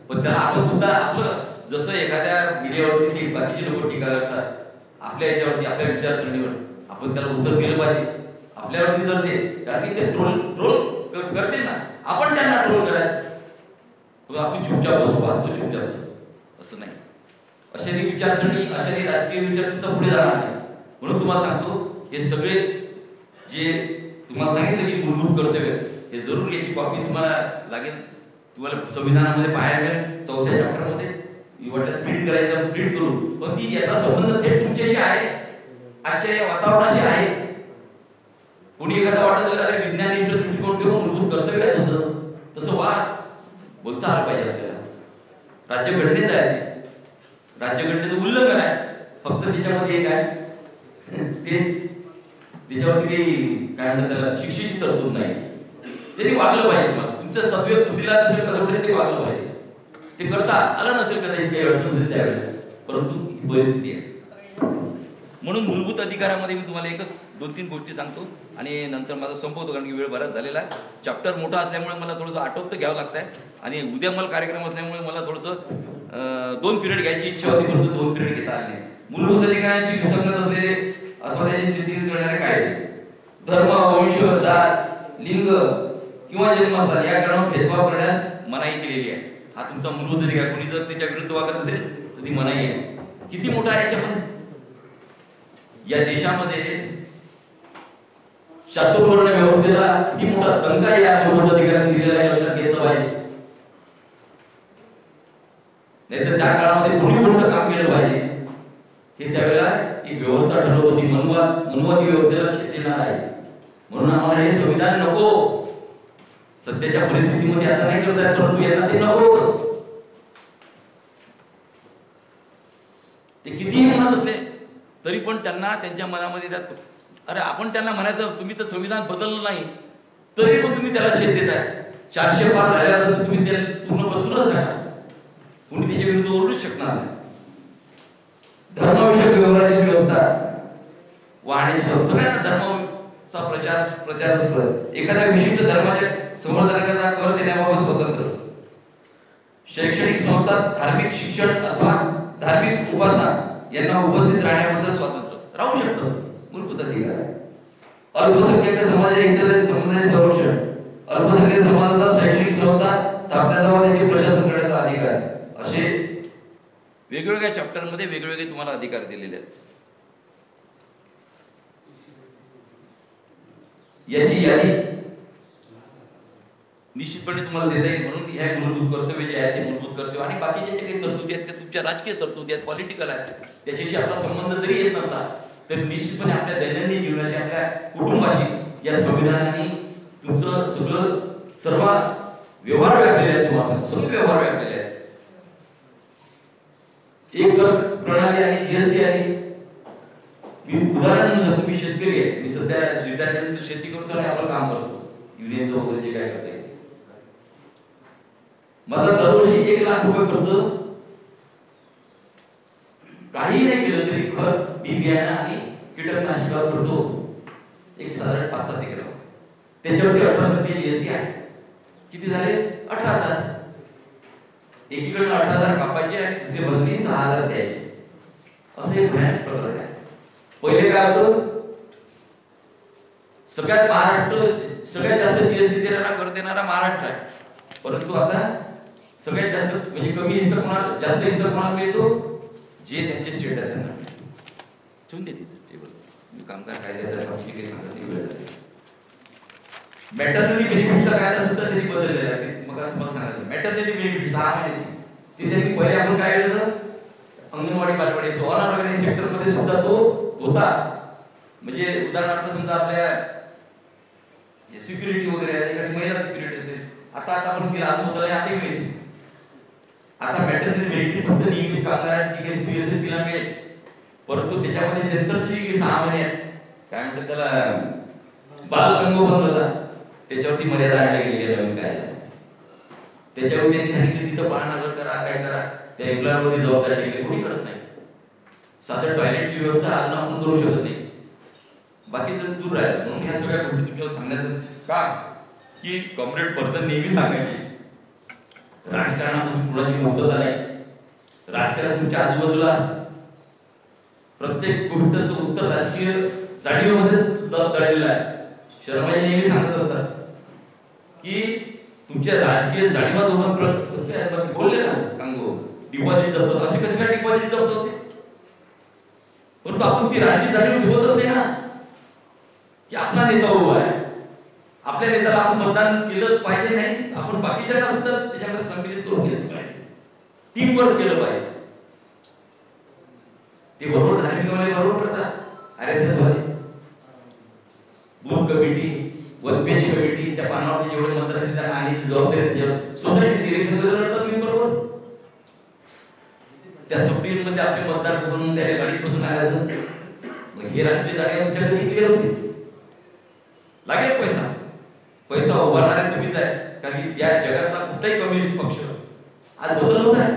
Speaker 8: पण त्याला आपण सुद्धा आपलं जसं एखाद्या मीडियावरती बाकीचे लोक टीका करतात आपल्या याच्यावरती आपल्या विचारसरणीवर आपण त्याला उत्तर दिलं पाहिजे. आपल्यावरती जर ते कारण की ते ट्रोल करतील ना, आपण त्यांना ट्रोल करायचं. आपण चुपचाप बसतो असं नाही. अशाने विचारसरणी अशाने राजकीय विचार तुमचा पुढे जाणार नाही. म्हणून तुम्हाला सांगतो हे सगळे जे तुम्हाला सांगितलं की मूलभूत कर्तव्य हे जरूर याची कॉपी तुम्हाला लागेल. तुम्हाला संविधानामध्ये पाहायला मिळेल 4थ्या चॅप्टरमध्ये वाटल्यास प्रिंट करायचं प्रिंट करू. पण ती याचा संबंध थेट तुमच्याशी आहे, आजच्या या वातावरणाशी आहे. कोणी एखादा वाटत अरे विज्ञानिष्ठ दृष्टिकोन घेऊन मूलभूत कर्तव्य आहे तसं बोलता आलं पाहिजे आपल्याला. राज्यघटनेच आहे ते, राज्यघटनेचं उल्लंघन आहे. फक्त त्याच्यामध्ये एक आहे ते त्याच्यावरती काही काय म्हणतात त्याला शिक्षेची तरतूद नाही. त्यांनी वागलं पाहिजे. तुम्हाला तुमच्या सद्योग बुद्धीला तुम्ही कसं ते वागलं पाहिजे. ते करता आलं नसेल कदाचित काही अडचण होते त्यावेळेला, परंतु ही परिस्थिती आहे. म्हणून मूलभूत अधिकारामध्ये मी तुम्हाला एकच 2-3 गोष्टी सांगतो आणि नंतर माझा संपवतो, कारण की वेळ बराच झालेला आहे. चॅप्टर मोठा असल्यामुळे मला थोडंसं आटोपतं घ्यावं लागतं आहे आणि उद्या मला कार्यक्रम असल्यामुळे मला थोडंसं 2 पिरियड घ्यायची इच्छा होती, परंतु 2 पिरियड घेता आले नाही. मूलभूत अधिकारांशी विसंगत असलेले अथवा त्याचे नितीन करणारे कायदे, धर्म, वंश, जात, लिंग किंवा जन्मस्थान या कारणावर भेदभाव करण्यास मनाई केलेली आहे. हा तुमचा मूलभूत अधिकार. कोणी जर त्याच्या विरुद्ध वागत असेल तर ती मनाई आहे. किती मोठा आहे याच्यामध्ये? या देशामध्ये चातुर्वर्ण व्यवस्थेला किती मोठा दंगा या मूलभूत अधिकारांनी दिलेला आहे, लक्षात घेतलं पाहिजे. नाहीतर त्या काळामध्ये कोणी मोठं काम केलं पाहिजे हे त्यावेळेला एक व्यवस्था ठरवत होती. मनुवादी व्यवस्थेला छेद देणार आहे म्हणून आम्हाला हे संविधान नको. सध्याच्या परिस्थितीमध्ये आता नाही करता येत, परंतु यांना ते नको. ते कितीही म्हणत असले तरी पण त्यांना त्यांच्या मनामध्ये त्यात, अरे आपण त्यांना म्हणायचं तुम्ही तर संविधान बदललं नाही तरी पण तुम्ही त्याला छेद देताय. 400 पार झाल्यानंतर तुम्ही ते पूर्ण बदलूनच आहे, कोणी त्याच्या विरुद्ध ओरडूच शकणार नाही. धर्मविषयक व्यवहाराची व्यवस्था वाढणे, सगळ्यांना धर्माचा प्रचार एखाद्या विशिष्ट धर्माच्या समर्थकांना कर देण्याबाबत स्वतंत्र, शैक्षणिक संस्था धार्मिक शिक्षण अथवा धार्मिक उपासना यांना उपस्थित राहण्याबद्दल स्वातंत्र्य राहू शकतं, मूलभूत अधिकार आहे. अल्पसंख्याक समाजाच्या हिताचे संबंधाचे संरक्षण, अल्पसंख्याक समाजाचा शैक्षणिक संस्था स्थापण्याचा व त्याचे प्रशासन करण्याचा अधिकार, असे वेगवेगळ्या चॅप्टरमध्ये वेगवेगळे तुम्हाला अधिकार दिलेले आहेत. याची यादी निश्चितपणे तुम्हाला देता येईल. म्हणून ह्या मूलभूत कर्तव्य जे आहेत ते मूलभूत कर्तव्य आणि बाकीचे जे काही तरतुदी आहेत त्या तुमच्या राजकीय तरतुदी आहेत, पॉलिटिकल आहेत, त्याच्याशी आपला संबंध जरी येत नव्हता तरी निश्चितपणे आपल्या दैनंदिन जीवनाशी, आपल्या कुटुंबाशी या संविधानाने तुमचं सर्व व्यवहार व्यापलेले आहेत. तुम्हाला सगळे व्यवहार व्यापलेले आहेत. एक कर प्रणाली आणि जीएसटी आली. मी उदाहरण म्हणतो, तुम्ही शेतकरी आहे, मी सध्या रिटायरमेंट शेती करतो आणि आपलं काम करतो, युनियनचं वगैरे जे काय करते. माझा दरवर्षी 1 लाख रुपये खर्च, काही नाही केलं तरी खत, बी बियाणं आणि कीटकनाशकावर खर्च होतो. एक साधारण 5-7 एकर. त्याच्यावरती 18% जीएसटी आहे. किती झाले? 18,000. एकीकडनं 18,000 कापायचे आणि दुसरे बदली 6,000 द्यायचे. असे भयानक प्रकरण आहे. पहिले काय होतं, सगळ्यात जास्त जीएसटी कर देणारा महाराष्ट्र आहे, परंतु आता सगळ्यात जास्त म्हणजे कमी हिस्सा कोणाला, जास्त हिस्सा कोणाला मिळतो, जे त्यांचे स्टेट आहे त्यांना ठेवून देते टेबल. मी कामगार कायद्यात बाकीचे काही सांगत नाही, वेळ झाली. मॅटर्निटी बेनिफिटचा कायदा सुद्धा त्यांनी बदललेला आहे. मग मला सांगायचं मॅटर्निटी बेनिफिट 6 महिन्याची, ते त्यांनी पहिले आपण काय केलं, अंगणवाडी बालवाडी अनऑर्गनाइज सेक्टरमध्ये सुद्धा तो होता. म्हणजे उदाहरणार्थ समजा आपल्या सिक्युरिटी वगैरे आहे, एखादी महिला सिक्युरिटी असेल, आता आपण तिला आज बदलले, आता मिळेल. आता मॅटर्निटी बेनिफिट फक्त नियमित कामगारांची काही स्त्री असेल तिला मिळेल, परंतु त्याच्यामध्ये नंतरची 6 महिने आहेत, काय म्हणतात त्याला, बालसंगोपन होता, त्याच्यावरती मर्यादा आणल्या गेली आहे नवीन कायद्यात. त्याच्यावरती त्यांनी सांगितलं तिथं पाहणाघर करा, काय करा, त्या एम्प्लॉयरवरती जबाबदारी टाकली, कोणी करत नाही. साधं टॉयलेटची व्यवस्था आज आपण करू शकत नाही, बाकीचं दूर राहिलं. म्हणून ह्या सगळ्या गोष्टी तुमच्यावर सांगण्यात का की कॉम्रेड बर्दन नेहमी सांगायचे, राजकारणापासून कुणाची मुक्तता नाही. राजकारण तुमच्या आजूबाजूला असतं, प्रत्येक गोष्टीचं उत्तर राजकीय जाणीवेमध्येच दडलेलं आहे. शर्माजी नेहमी सांगत असतात की तुमच्या राजकीय जाणीवा बोलले ना, कांगो डिपॉझिट जप्त, असे कसे काय डिपॉझिट जप्त होते, परंतु आपण ती राजकीय जाणीव ठेवतच नाही ना, की आपला नेता उभा आहे, आपल्या नेत्याला आपण मतदान केलं पाहिजे, नाही आपण बाकीच्यांना सुद्धा त्याच्यामध्ये संमिलित करून घेतलं पाहिजे, टीम वर्क केलं पाहिजे. ते बरोबर धार्मिकवाले बरोबर करतात, RSS वाले booth committee, one page committee, त्या पानावरती जेवढे मतदार आहेत त्यांना आणण्याची जबाबदारी सोसायटी इलेक्शन लढतात. तुम्ही बरोबर त्या सप्लिमेंटमध्ये आपले मतदार करून त्या गाडीत बसून आल्याचं, मग हे राजकीय जागा तुमच्याकडे क्लिअर होती. लागेल पैसा उभारणारे तुम्हीच आहे, कारण की त्या जगातला कुठलाही कम्युनिस्ट पक्ष आज बदल होत आहे.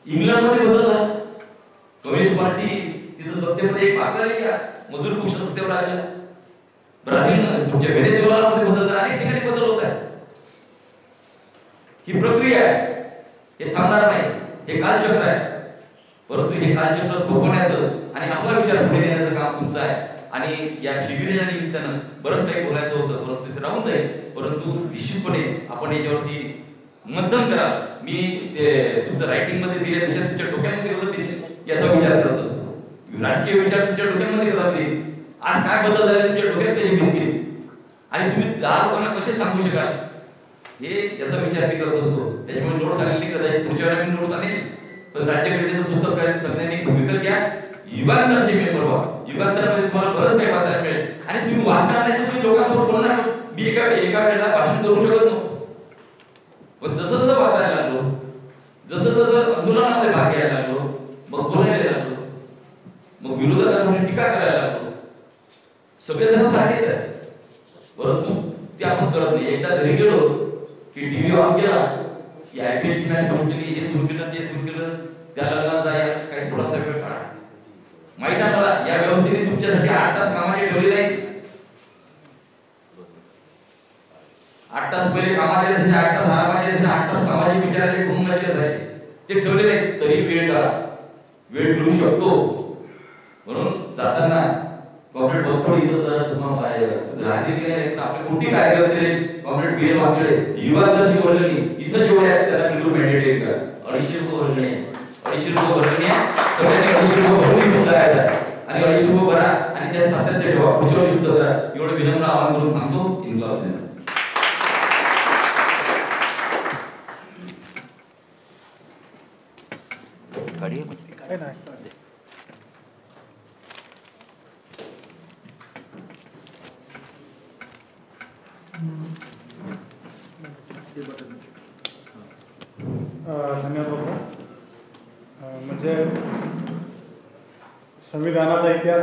Speaker 8: इंग्लंडमध्ये बदल झाला, कम्युनिस्ट पार्टी तिथं सत्तेमध्ये एक भाग झालेली आहे, मजूर पक्ष सत्तेवर आलेला. ब्राझील तुमच्या व्हेनेझुएलामध्ये बदल झाला, अनेक ठिकाणी बदल होत आहे. ही प्रक्रिया आहे, हे थांबणार नाही, हे कालचक्र आहे. परंतु हे कालचक्र थोपवण्याचं आणि आपला विचार पुढे नेण्याचं काम तुमचं आहे. आणि या शिबिराच्या निमित्तानं बरंच काही बोलायचं होतं, परंतु ते राहून जाईल. परंतु निश्चितपणे आपण याच्यावरती मतदान करा. मी ते तुमचं रायटिंग मध्ये दिल्यापेक्षा तुमच्या डोक्यामध्ये कसं दिले याचा विचार करत असतो. राजकीय विचार तुमच्या डोक्यामध्ये कसा दिले, आज काय बदल झाले तुमच्या डोक्यात कसे भिनतील आणि तुम्ही 10 लोकांना कसे सांगू शकाल, हे याचा विचार मी करत असतो. त्याच्यामुळे नोट्स आणली कदाचित पुढच्या वेळेला मी नोट्स आणेल. पण राज्यघटनेचं पुस्तक काय सगळ्यांनी विकत घ्या. युगांतरचे मेंबर व्हा. युगांतरामध्ये तुम्हाला बरंच काही वाचायला मिळेल. आणि तुम्ही वाचणार नाही तर तुम्ही लोकांसमोर बोलणार. मी एका वेळेला भाषण करू शकत नव्हतो, पण जसं जसं वाचायला लागलो, जसं जसं आंदोलनामध्ये भाग घ्यायला लागलो, मग बोलायला लागलो, मग विरोधात टीका करायला लागलो. सगळेजण सारखेच आहेत, परंतु ते आपण करत नाही. एकदा घरी गेलो की टीव्ही ऑन केला की IPL ची मॅच सुरू केली, हे सुरू केलं, ते सुरू केलं, त्या लग्नात जायला काही थोडासा वेळ काढा. माहित आहे मला या व्यवस्थेने तुमच्यासाठी 8 तास कामाचे ठेवले नाही. 8 तास पहिले कामाचे असायचे, 8 तास आरामाचे असायचे, 8 तास सामाजिक विचाराचे भूमिकाचे असायचे, ते ठेवले नाही. तरी वेळ काढा, वेळ मिळू शकतो. म्हणून जाताना कॉम्रेड बसवड इथं जरा तुम्हाला राहते नाही, आपले कुठे कार्यकर्ते कॉम्रेड BL वाकडे युगांतरची वर्गणी इथं जेवढे आहेत त्याला किलो मॅन्डेट आहे का, 250 रुपये वर्गणी आहे. 250 रुपये वर्गणी आहे, सगळ्यांनी 250 रुपये भरून इथून जायचं आहे आणि 250 रुपये भरा आणि त्या सातत्य ठेवा, पुढच्या शुद्ध करा. एवढं विनम्र आवाहन करून थांबतो. इन्क्लाब झाला.
Speaker 1: धन्यवाद बाबा. म्हणजे संविधानाचा इतिहास